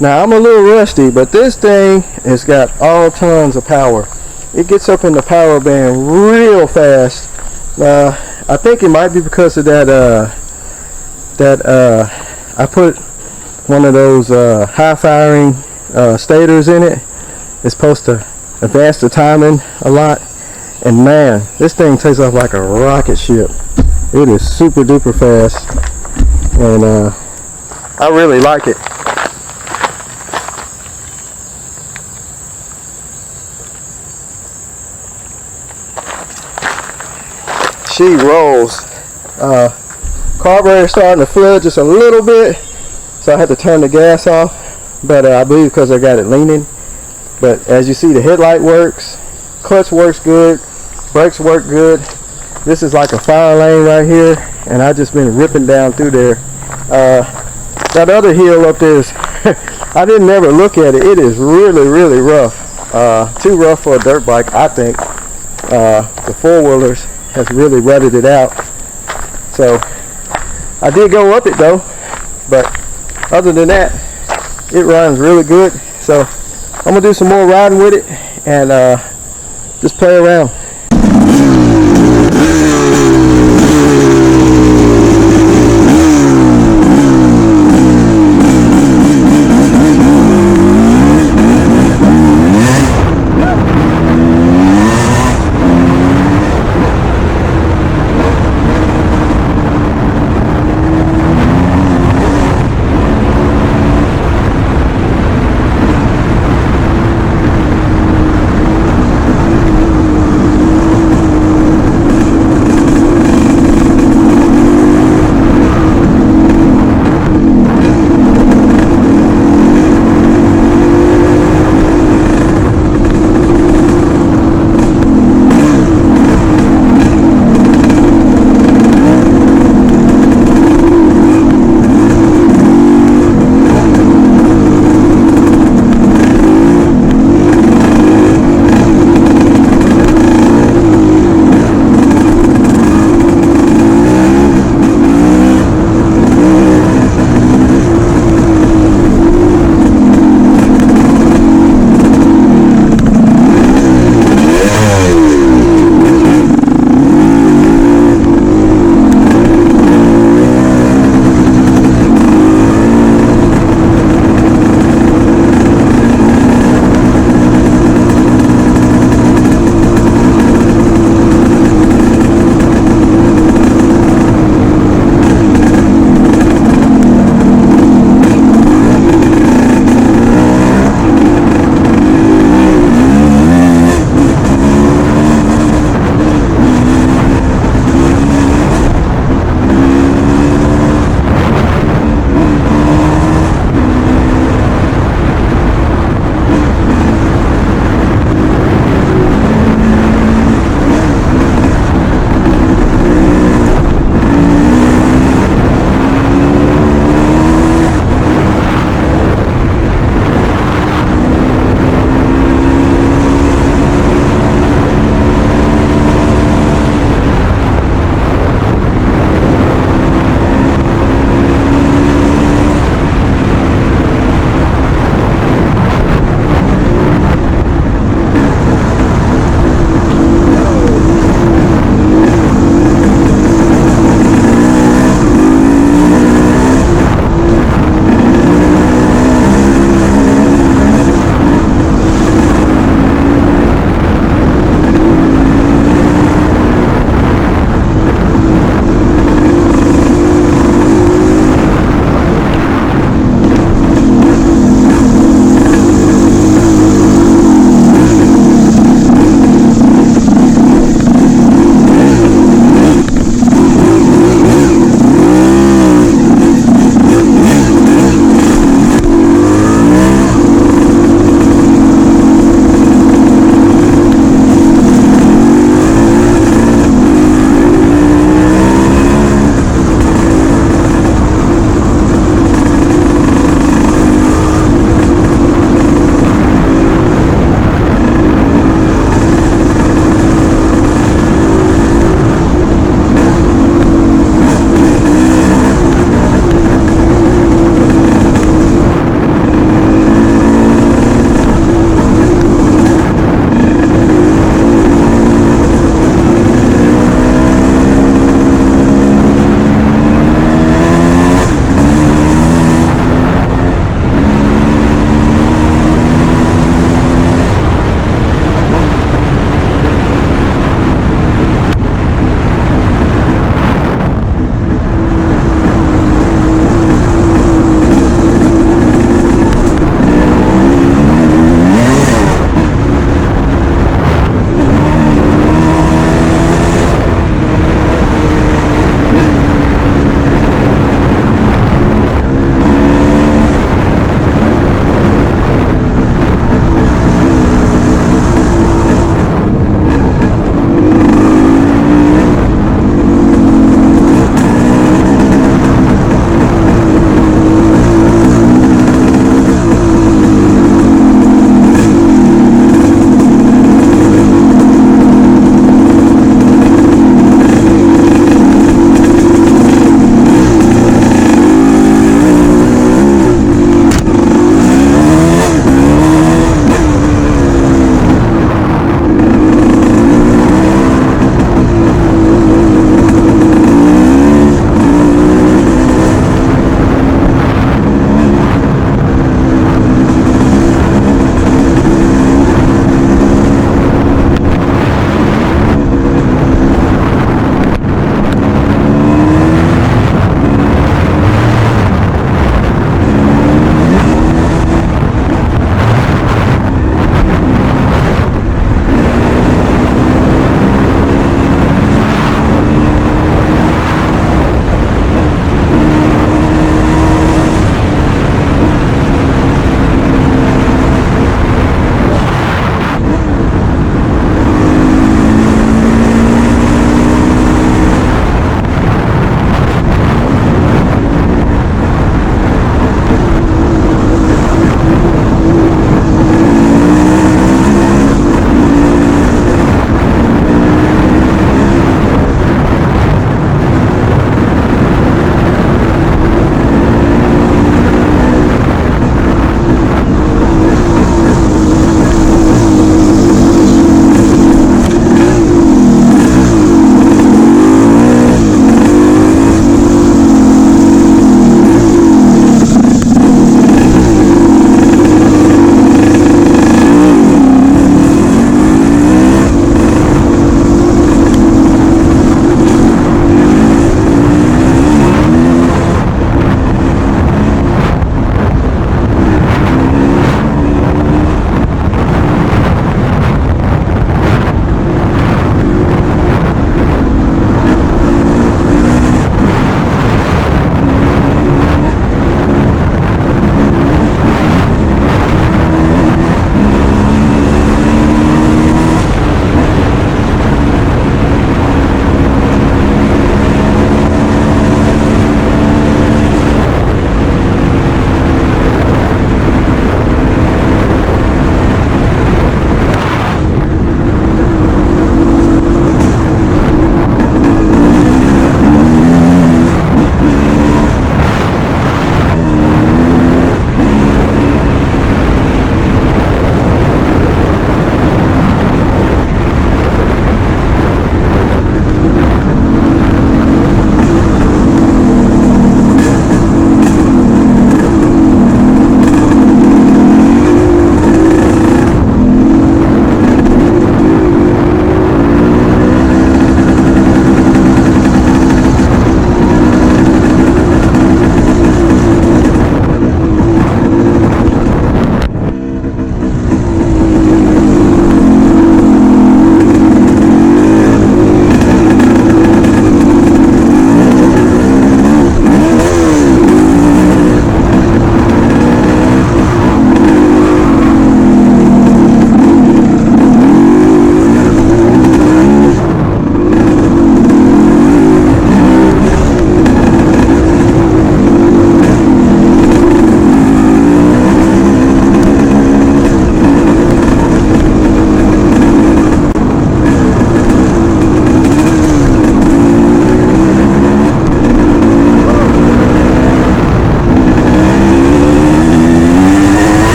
Now I'm a little rusty, but this thing has got all tons of power. It gets up in the power band real fast. I think it might be because of that I put one of those high firing stators in it. It's supposed to advance the timing a lot. And man, this thing takes off like a rocket ship. It is super duper fast, and I really like it. She rolls. Carburetor starting to flood just a little bit, so I had to turn the gas off, but I believe because I got it leaning. But as you see, the headlight works, clutch works good, brakes work good. This is like a fire lane right here, and I just been ripping down through there. That other hill up there is I didn't ever look at it. It is really, really rough. Too rough for a dirt bike, I think. The four-wheelers has really rutted it out. So I did go up it though, but other than that, it runs really good. So I'm gonna do some more riding with it and just play around.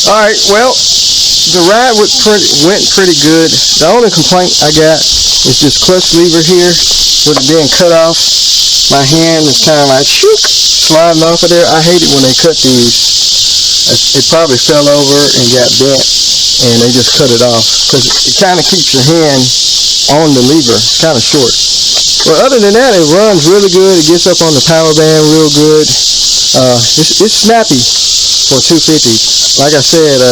All right, well, the ride went pretty good. The only complaint I got is this clutch lever here with it being cut off. My hand is kind of like sliding off of there. I hate it when they cut these. It probably fell over and got bent, and they just cut it off because it kind of keeps your hand on the lever. It's kind of short. But other than that, it runs really good. It gets up on the power band real good. It's snappy for 250. Like I said,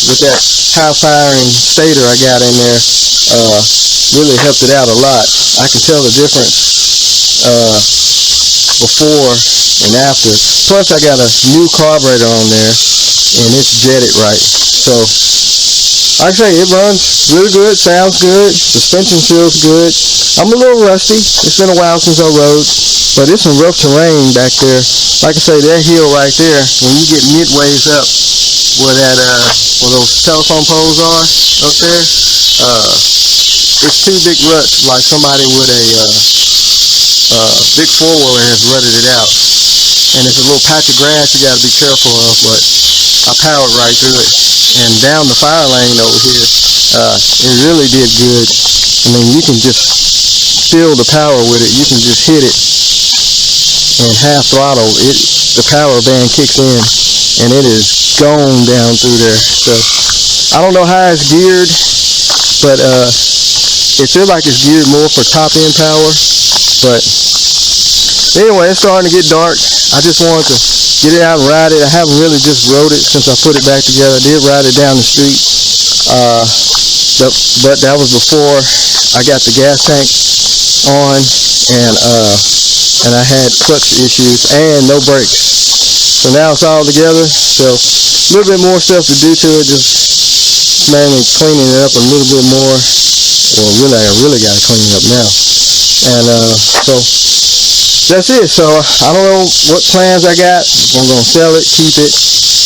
with that high firing stator I got in there, really helped it out a lot. I can tell the difference before and after. Plus I got a new carburetor on there and it's jetted right. So like I say, it runs really good, sounds good, suspension feels good. I'm a little rusty. It's been a while since I rode, but it's some rough terrain back there. Like I say, that hill right there, when you get midways up where those telephone poles are up there, it's two big ruts, like somebody with a big four-wheeler has rutted it out. And it's a little patch of grass you got to be careful of, but I powered right through it. And down the fire lane over here, it really did good. I mean, you can just feel the power with it. You can just hit it and half throttle. The power band kicks in, and it is gone down through there. So I don't know how it's geared, but it feels like it's geared more for top end power. But anyway, it's starting to get dark. I just wanted to get it out and ride it. I haven't really just rode it since I put it back together. I did ride it down the street, but that was before I got the gas tank on, and I had clutch issues and no brakes. So now it's all together. So a little bit more stuff to do to it, just mainly cleaning it up a little bit more. Well, really, I really got to clean it up now. And so that's it. So I don't know what plans I got. I'm going to sell it, keep it.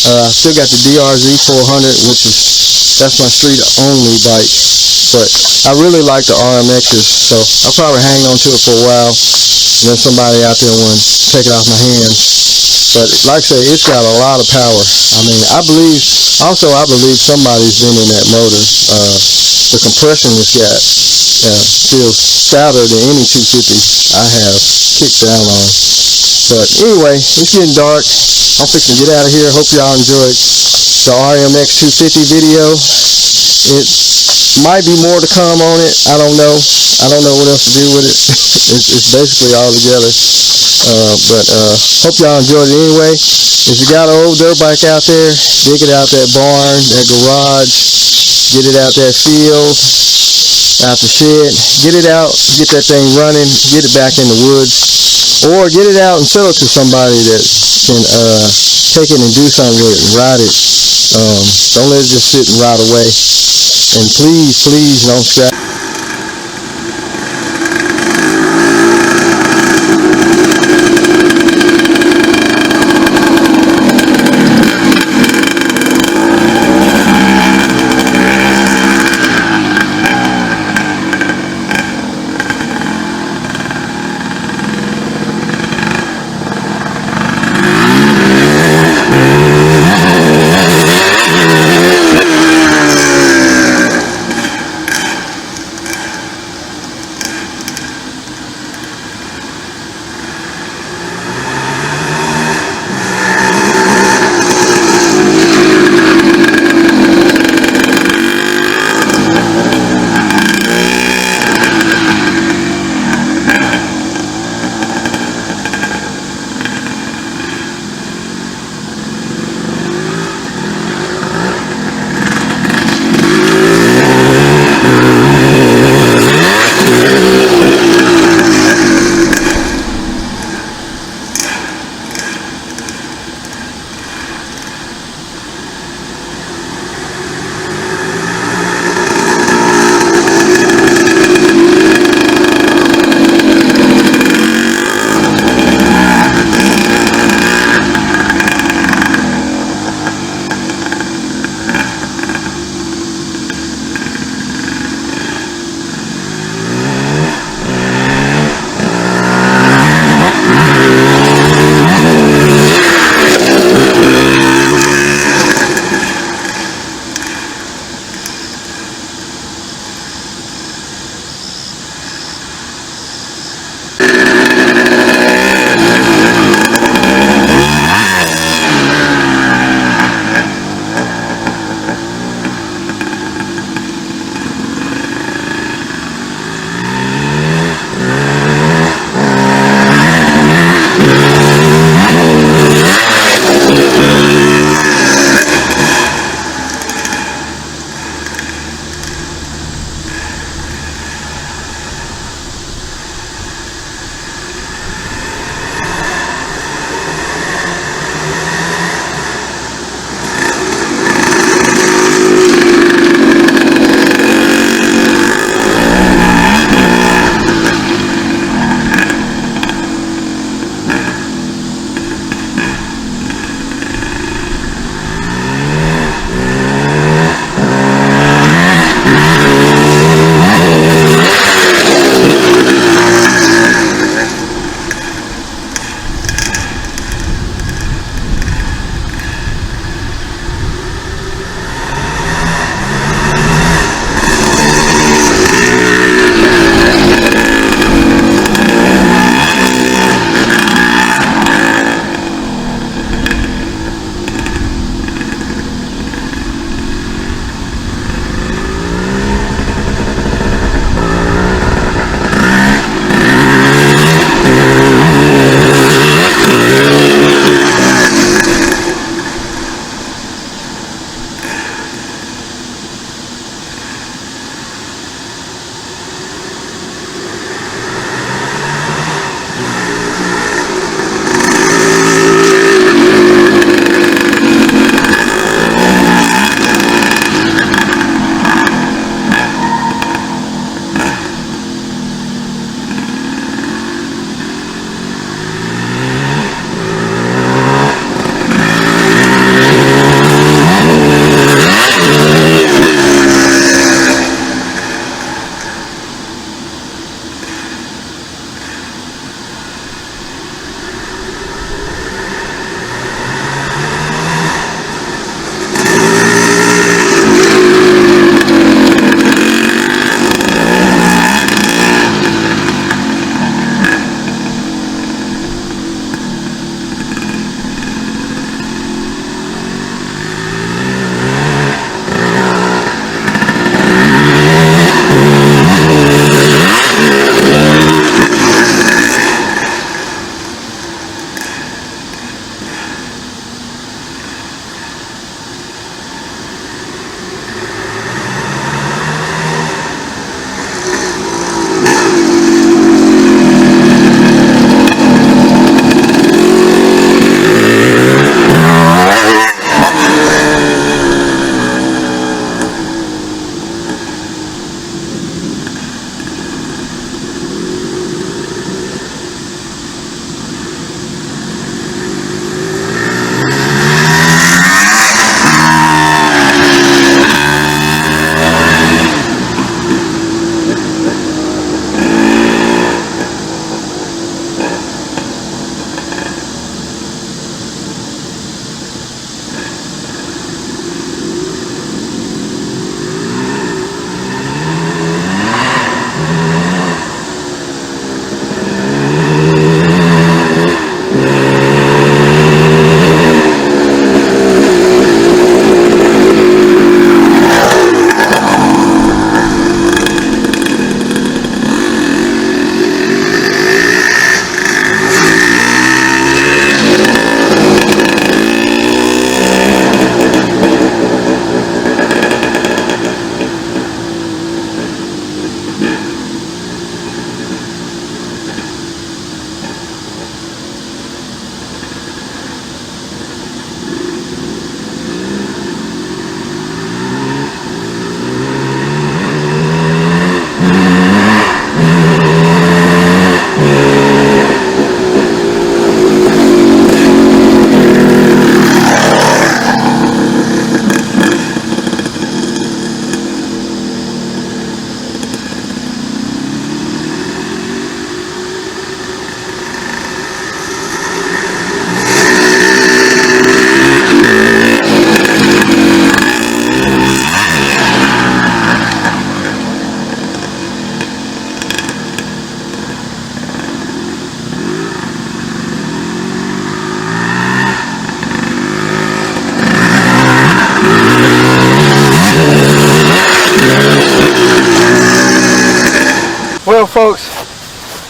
I still got the DRZ 400, that's my street only bike. But I really like the RMXs, so I'll probably hang on to it for a while. And then somebody out there will take it off my hands. But like I say, it's got a lot of power. I mean, I believe somebody's been in that motor. The compression it's got feels stouter than any 250 I have kicked down on. But anyway, it's getting dark. I'm fixing to get out of here. Hope y'all enjoyed the RMX 250 video. It might be more to come on it. I don't know. I don't know what else to do with it. It's basically all together. But hope y'all enjoyed it anyway. If you got an old dirt bike out there, dig it out that barn, that garage, get it out that field, out the shed, get it out, get that thing running, get it back in the woods, or get it out and sell it to somebody that can take it and do something with it and ride it. Don't let it just sit and rot away. And please don't scrap.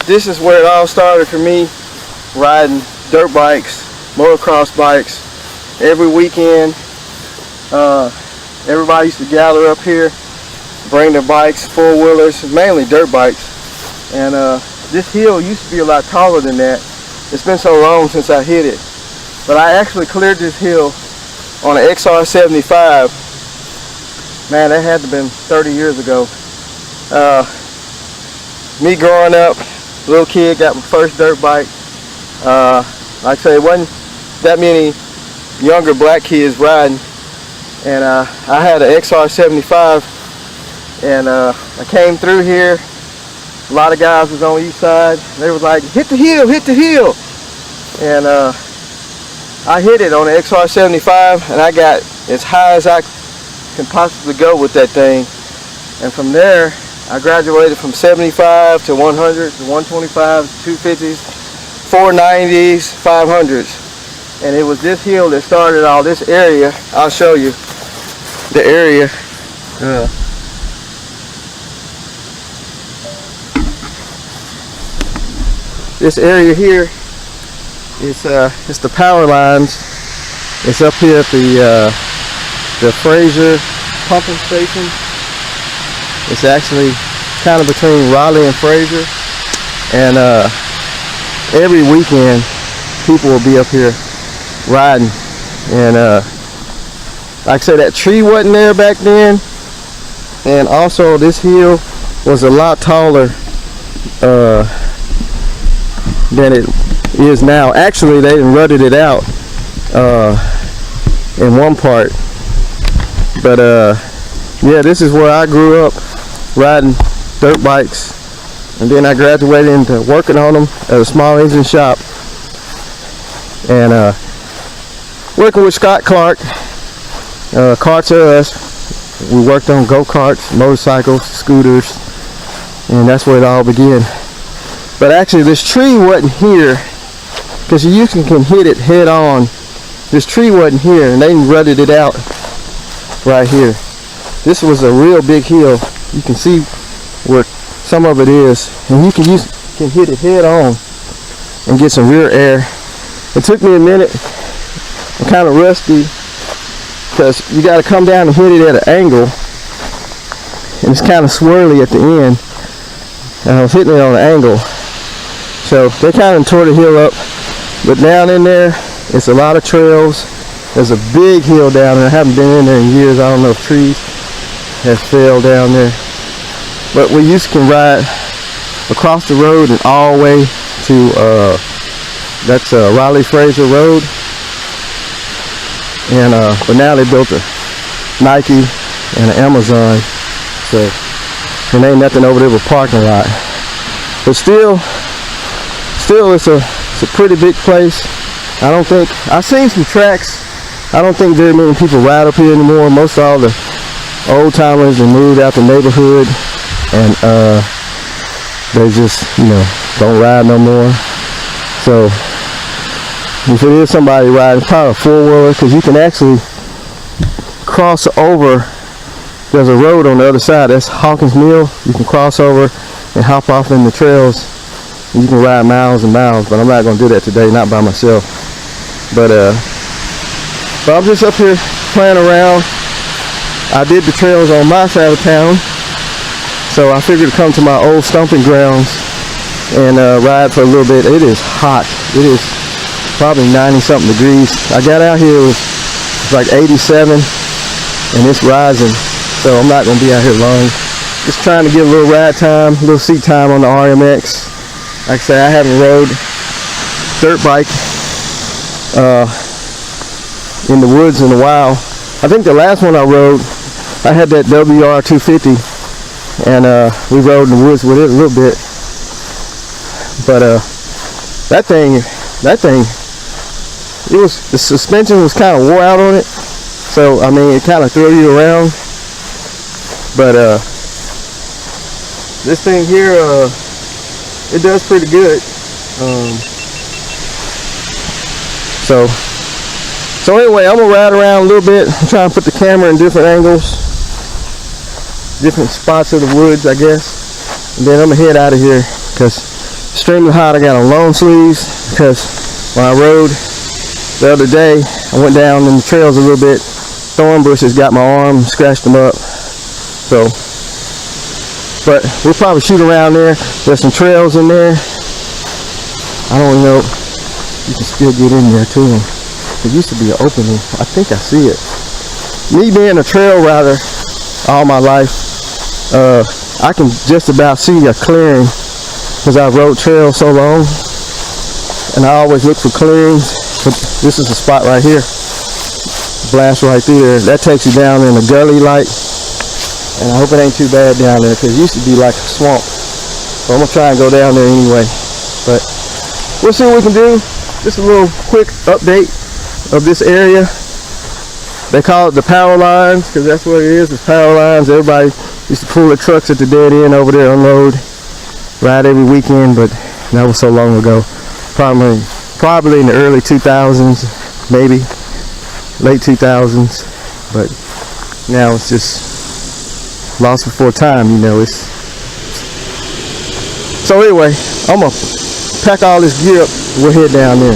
this is where it all started for me, riding dirt bikes, motocross bikes. Every weekend, everybody used to gather up here, bring their bikes, four-wheelers, mainly dirt bikes. And this hill used to be a lot taller than that. It's been so long since I hit it. But I actually cleared this hill on an XR75. Man, that had to have been 30 years ago. Me growing up, little kid, got my first dirt bike. Like I say, it wasn't that many younger black kids riding. And I had an XR75, and I came through here. A lot of guys was on the east side. They was like, hit the hill, hit the hill. And I hit it on the XR75, and I got as high as I can possibly go with that thing. And from there, I graduated from 75 to 100 to 125 to 250s, 490s, 500s. And it was this hill that started all this area. I'll show you the area. This area here is it's the power lines. It's up here at the Fraser pumping station. It's actually kind of between Raleigh and Fraser, and every weekend people will be up here riding. And like I said, that tree wasn't there back then, and also this hill was a lot taller than it is now. Actually, they rutted it out in one part, but yeah, this is where I grew up riding dirt bikes, and then I graduated into working on them at a small engine shop, and working with Scott Clark, Karts R Us. We worked on go-karts, motorcycles, scooters, and that's where it all began. But actually, this tree wasn't here, because you can hit it head on. This tree wasn't here, and they rutted it out right here. This was a real big hill. You can see where some of it is, and you can hit it head on and get some rear air. It took me a minute. I'm kind of rusty, because you got to come down and hit it at an angle, and it's kind of swirly at the end, and I was hitting it on an angle. So they kind of tore the hill up, but down in there, it's a lot of trails. There's a big hill down there. I haven't been in there in years. I don't know if trees have fell down there. But we used to ride across the road and all the way to, that's Raleigh Fraser Road. And but now they built a Nike and an Amazon. So, and ain't nothing over there but parking lot. But still it's a pretty big place. I've seen some tracks. I don't think very many people ride up here anymore. Most all the old timers have moved out the neighborhood, and they just, don't ride no more. So if it is somebody riding, it's probably a four-wheeler, because you can actually cross over. There's a road on the other side. That's Hawkins Mill. You can cross over and hop off in the trails. You can ride miles and miles, but I'm not going to do that today, not by myself. But I'm just up here playing around. I did the trails on my side of town, so I figured to come to my old stomping grounds and ride for a little bit. It is hot. It is probably 90-something degrees. I got out here, it was like 87, and it's rising, so I'm not going to be out here long. Just trying to get a little ride time, a little seat time on the Rmx. Like I say, I haven't rode dirt bike in the woods in a while. I think the last one I rode, I had that WR250, and we rode in the woods with it a little bit. But that thing, the suspension was kind of wore out on it. So I mean, it kind of threw you around. But this thing here, it does pretty good. So anyway, I'm gonna ride around a little bit. I'm trying to put the camera in different angles, different spots of the woods, I guess. And then I'm gonna head out of here, because extremely hot. I got on long sleeves because when I rode the other day, I went down in the trails a little bit. Thorn bushes got my arm, scratched them up. So, but we'll probably shoot around there. There's some trails in there. I don't know. You can still get in there too. There used to be an opening. I think I see it. Me being a trail rider all my life, I can just about see a clearing because I rode trails so long, and I always look for clearings. But this is a spot right here. Blast right through there. That takes you down in a gully like, and I hope it ain't too bad down there because it used to be like a swamp. So I'm gonna try and go down there anyway. But we'll see what we can do. Just a little quick update of this area. They call it the power lines because that's what it is. It's power lines. Everybody used to pull their trucks at the dead end over there, unload, ride every weekend, but that was so long ago. Probably in the early 2000s, maybe late 2000s, but now it's just lost before time, you know. It's so anyway, I'm gonna pack all this gear up. We'll head down there.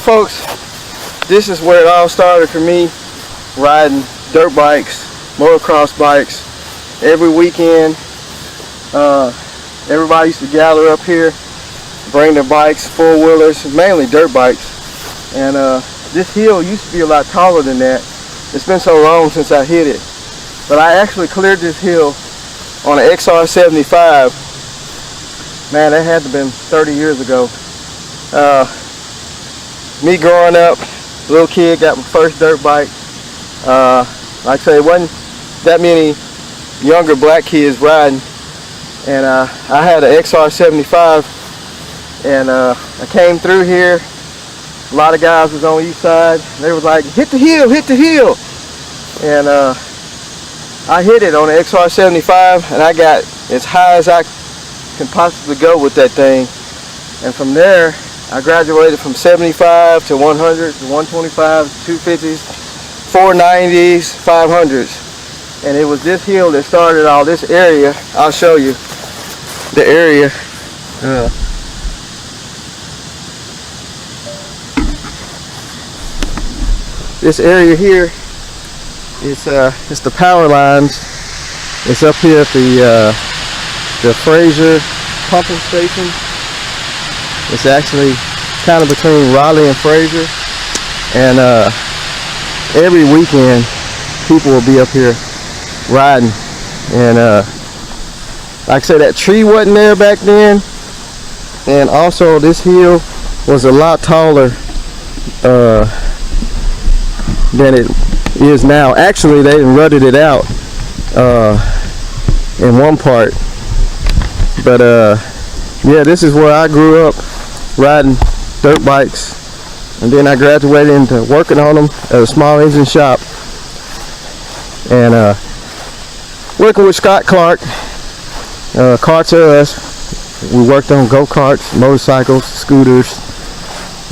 folks, this is where it all started for me, riding dirt bikes, motocross bikes. Every weekend, everybody used to gather up here, bring their bikes, four-wheelers, mainly dirt bikes. And this hill used to be a lot taller than that. It's been so long since I hit it. But I actually cleared this hill on an XR75. Man, that had to have been 30 years ago. Me growing up, little kid, got my first dirt bike. Like I say, it wasn't that many younger black kids riding. And I had an XR75, and I came through here. A lot of guys was on each side. They was like, hit the hill, hit the hill. And I hit it on the XR75, and I got as high as I can possibly go with that thing. And from there, I graduated from 75 to 100 to 125, 250s, 490s, 500s. And it was this hill that started all this area. I'll show you the area. This area here is it's the power lines. It's up here at the Fraser pumping station. It's actually kind of between Raleigh and Fraser, and every weekend people will be up here riding. And like I said, that tree wasn't there back then, and also this hill was a lot taller than it is now. Actually, they rutted it out in one part, but yeah, this is where I grew up riding dirt bikes, and then I graduated into working on them at a small engine shop, and working with Scott Clark, Carts R Us. We worked on go-karts, motorcycles, scooters,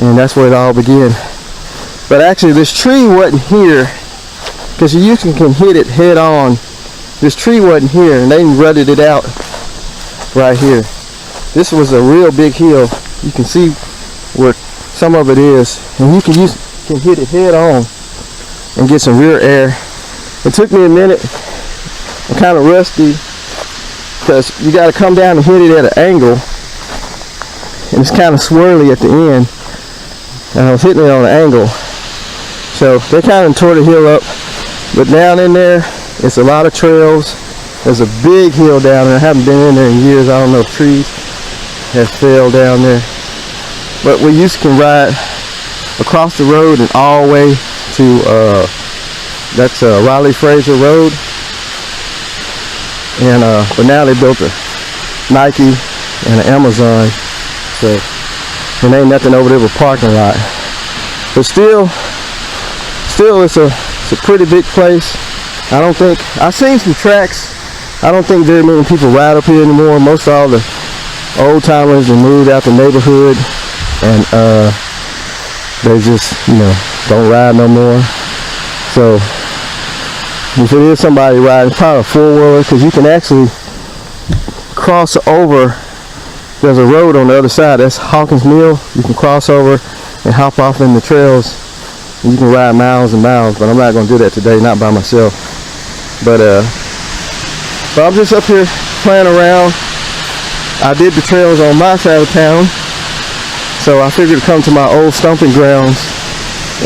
and that's where it all began. But actually, this tree wasn't here, because you can hit it head on. This tree wasn't here, and they rutted it out right here. This was a real big hill. You can see where some of it is, and you can hit it head on and get some rear air. It took me a minute. I'm kind of rusty, because you got to come down and hit it at an angle, and it's kind of swirly at the end, and I was hitting it on an angle. So they kind of tore the hill up, but down in there, it's a lot of trails. There's a big hill down there. I haven't been in there in years. I don't know if trees have fell down there. But we used to ride across the road and all the way to, that's Raleigh Fraser Road. And but now they built a Nike and an Amazon. So there ain't nothing over there but parking lot. But still it's a pretty big place. I've seen some tracks. I don't think very many people ride up here anymore. Most all the old timers have moved out the neighborhood, and they just, don't ride no more. So if it is somebody riding, it's probably a four-wheeler, because you can actually cross over. There's a road on the other side. That's Hawkins Mill. You can cross over and hop off in the trails. You can ride miles and miles, but I'm not going to do that today, not by myself. But I'm just up here playing around. I did the trails on my side of town, so I figured to come to my old stomping grounds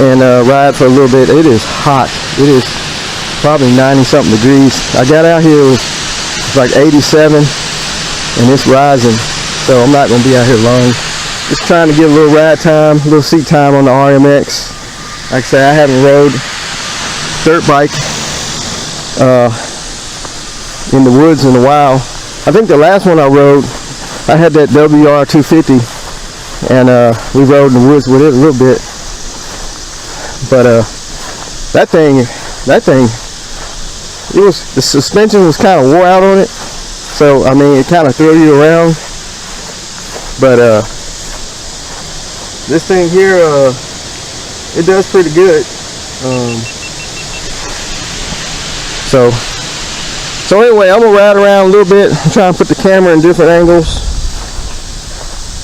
and ride for a little bit. It is hot. It is probably 90-something degrees. I got out here, it was like 87, and it's rising, so I'm not going to be out here long. Just trying to get a little ride time, a little seat time on the Rmx. Like I say, I haven't rode dirt bike in the woods in a while. I think the last one I rode, I had that WR250, and we rode in the woods with it a little bit. But that thing, the suspension was kind of wore out on it. So I mean, it kind of threw you around. But this thing here, it does pretty good. So anyway, I'm gonna ride around a little bit. I'm trying to put the camera in different angles,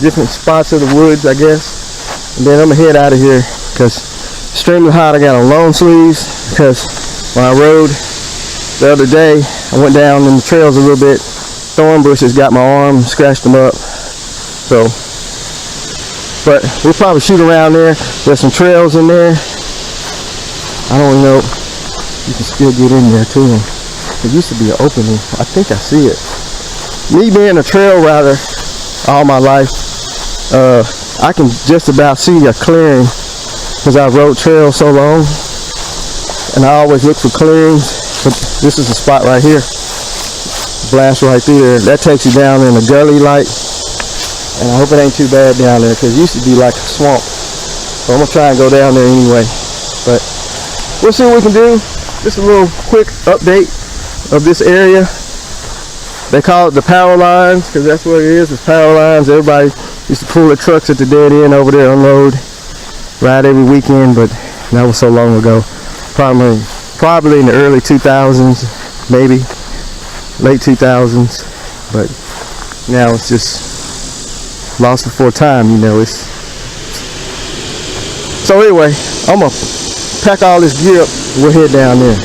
different spots of the woods, I guess. and then I'm gonna head out of here because it's extremely hot. I got on long sleeves because when I rode the other day, I went down in the trails a little bit. Thorn bushes got my arm, scratched them up. So, but we'll probably shoot around there. There's some trails in there. I don't know. You can still get in there too. There used to be an opening. I think I see it. Me being a trail rider all my life, I can just about see a clearing because I rode trails so long, and I always look for clearings. But this is the spot right here. Blast right through there. That takes you down in a gully like, and I hope it ain't too bad down there because it used to be like a swamp. So I'm gonna try and go down there anyway. But we'll see what we can do. Just a little quick update of this area. They call it the power lines because that's what it is. It's power lines. Everybody used to pull their trucks at the dead end over there, unload, ride every weekend, but that was so long ago. Probably in the early 2000s, maybe late 2000s, but now it's just lost before time, you know. It's so anyway, I'm gonna pack all this gear up. We'll head down there.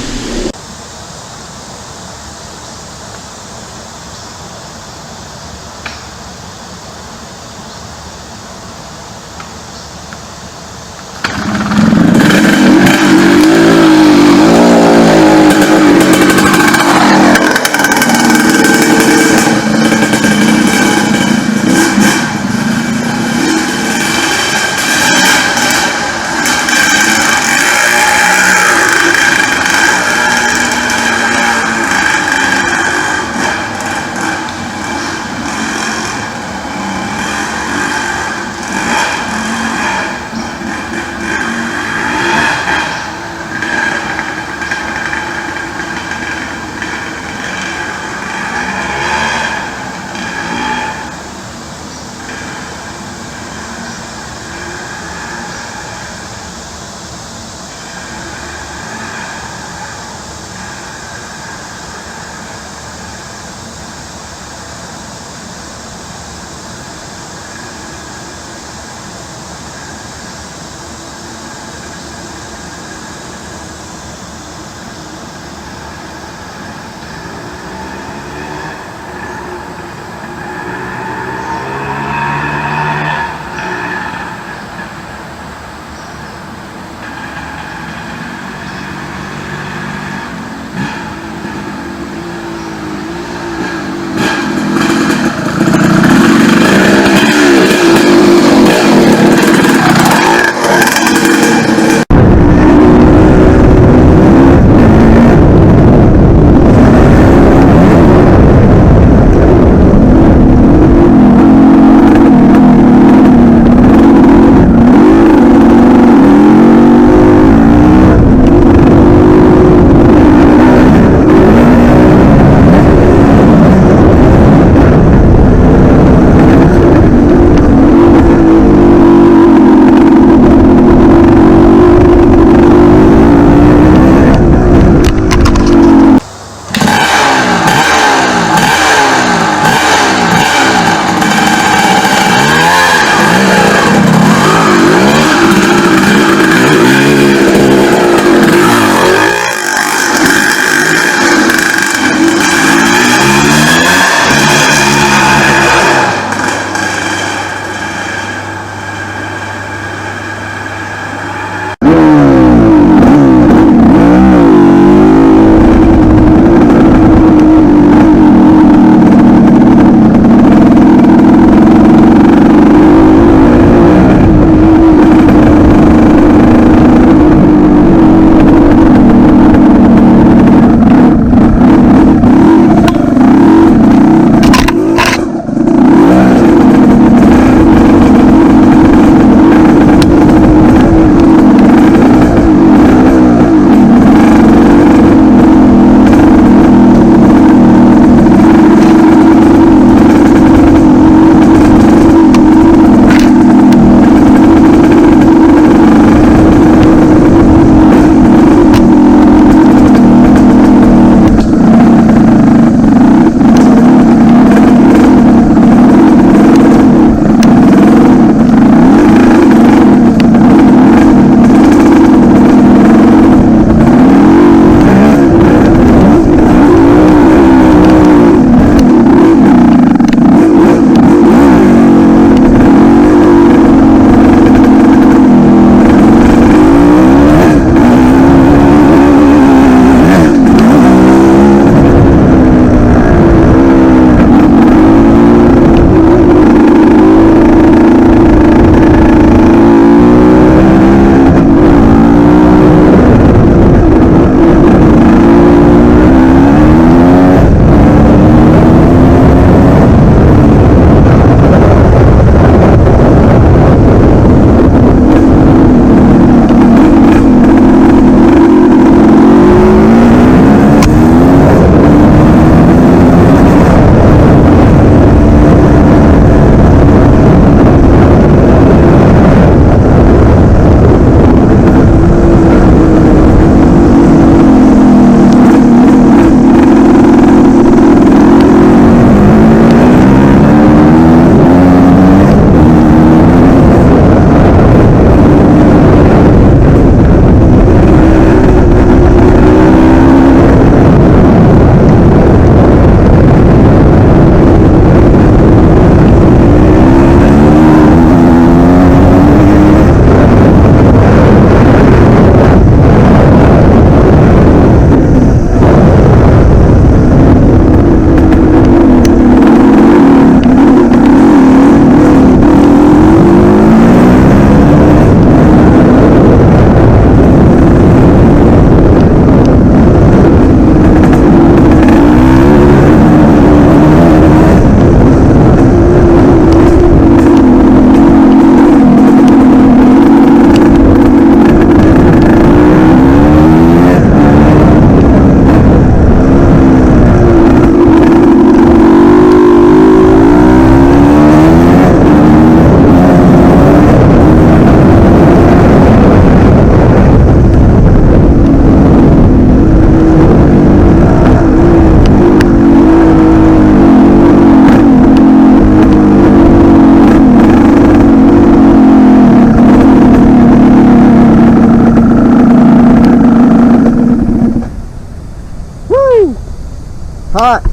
hot.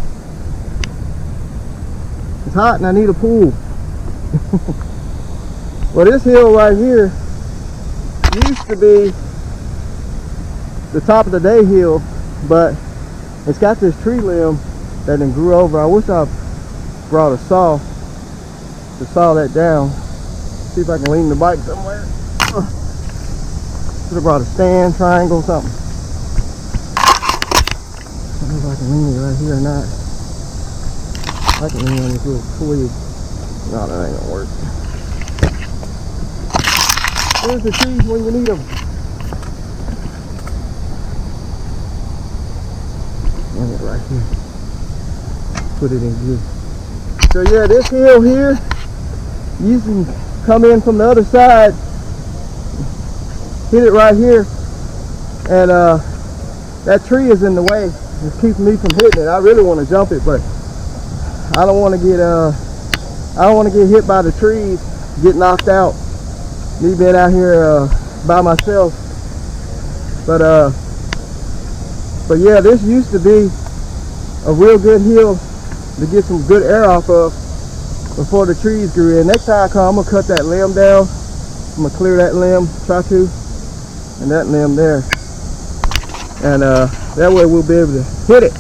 It's hot and I need a pool. Well, this hill right here used to be the top of the day hill, but it's got this tree limb that then grew over. I wish I brought a saw to saw that down. See if I can lean the bike somewhere. Should have brought a stand, triangle, something. I don't know if I can lean it right here or not. I can lean on this little twig. No, that ain't gonna work. There's the trees when you need them. And it right here. Put it in view. So yeah, this hill here, you can come in from the other side, hit it right here, and that tree is in the way. It keeps me from hitting it. I really want to jump it, but I don't want to get hit by the trees, get knocked out. Me being out here by myself. But yeah, this used to be a real good hill to get some good air off of before the trees grew in. Next time I come, I'm gonna cut that limb down. I'm gonna clear that limb, try to, and that limb there. And that way we'll be able to hit it.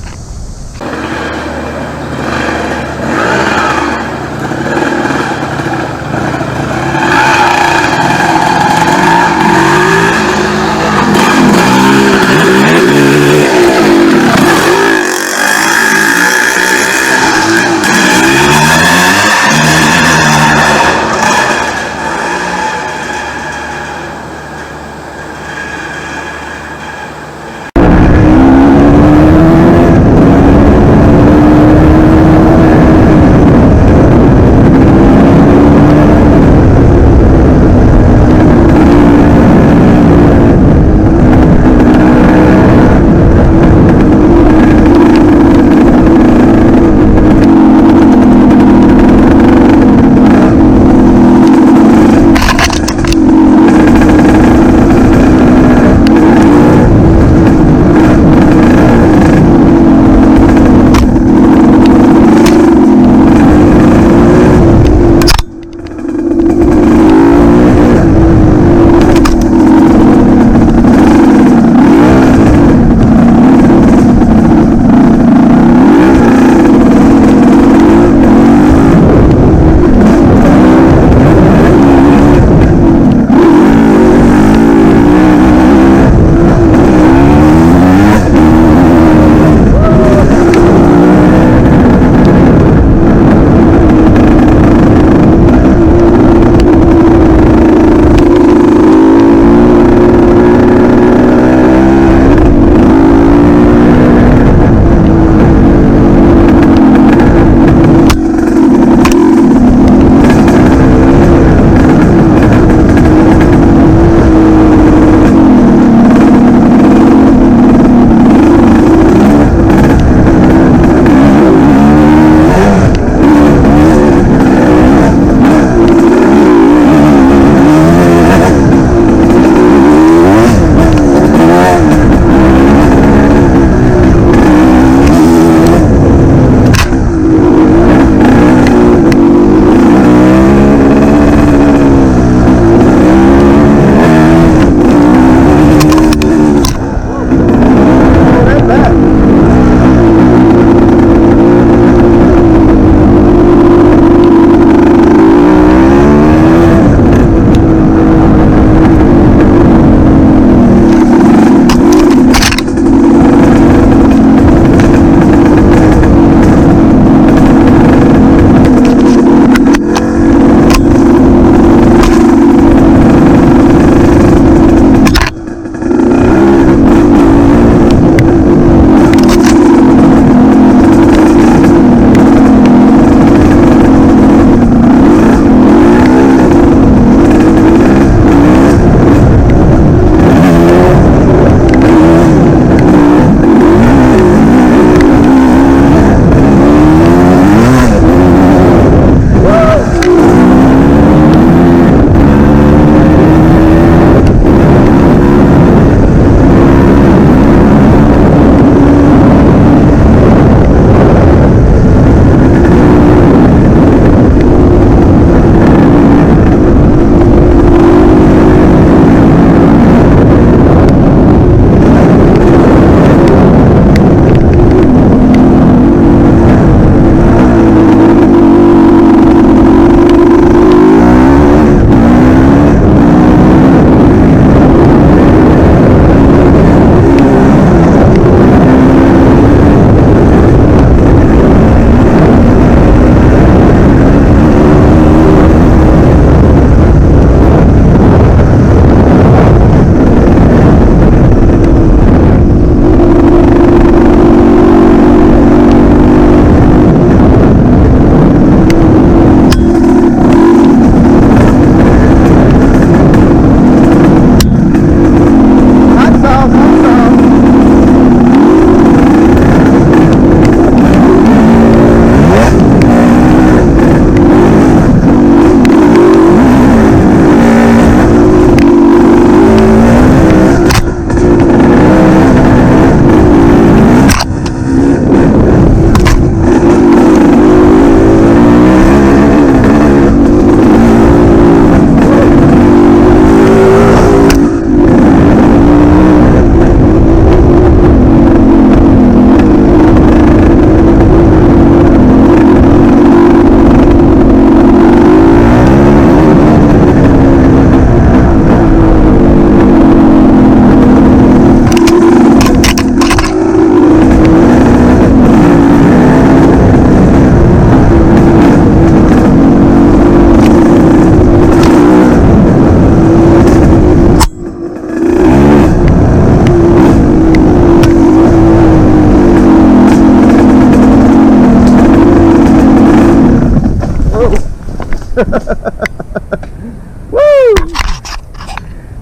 Woo!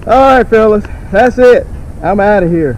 Alright fellas, that's it. I'm out of here.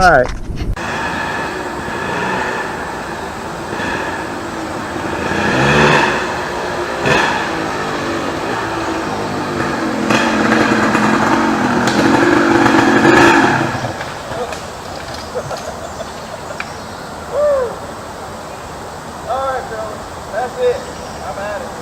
Alright. Alright, fellas. That's it. I'm out of here.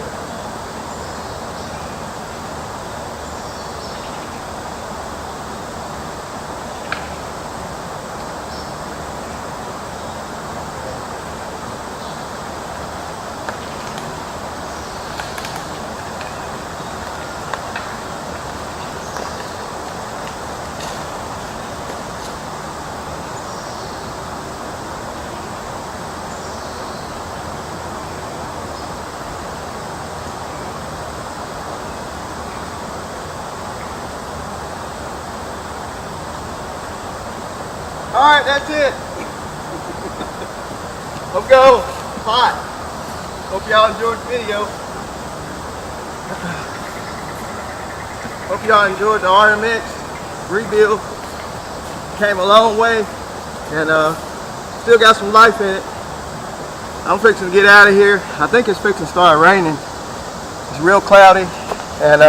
Alright, that's it. Let's go. Hot. Hope y'all enjoyed the video. Hope y'all enjoyed the Rmx rebuild. Came a long way and still got some life in it. I'm fixing to get out of here. I think it's fixing to start raining. It's real cloudy and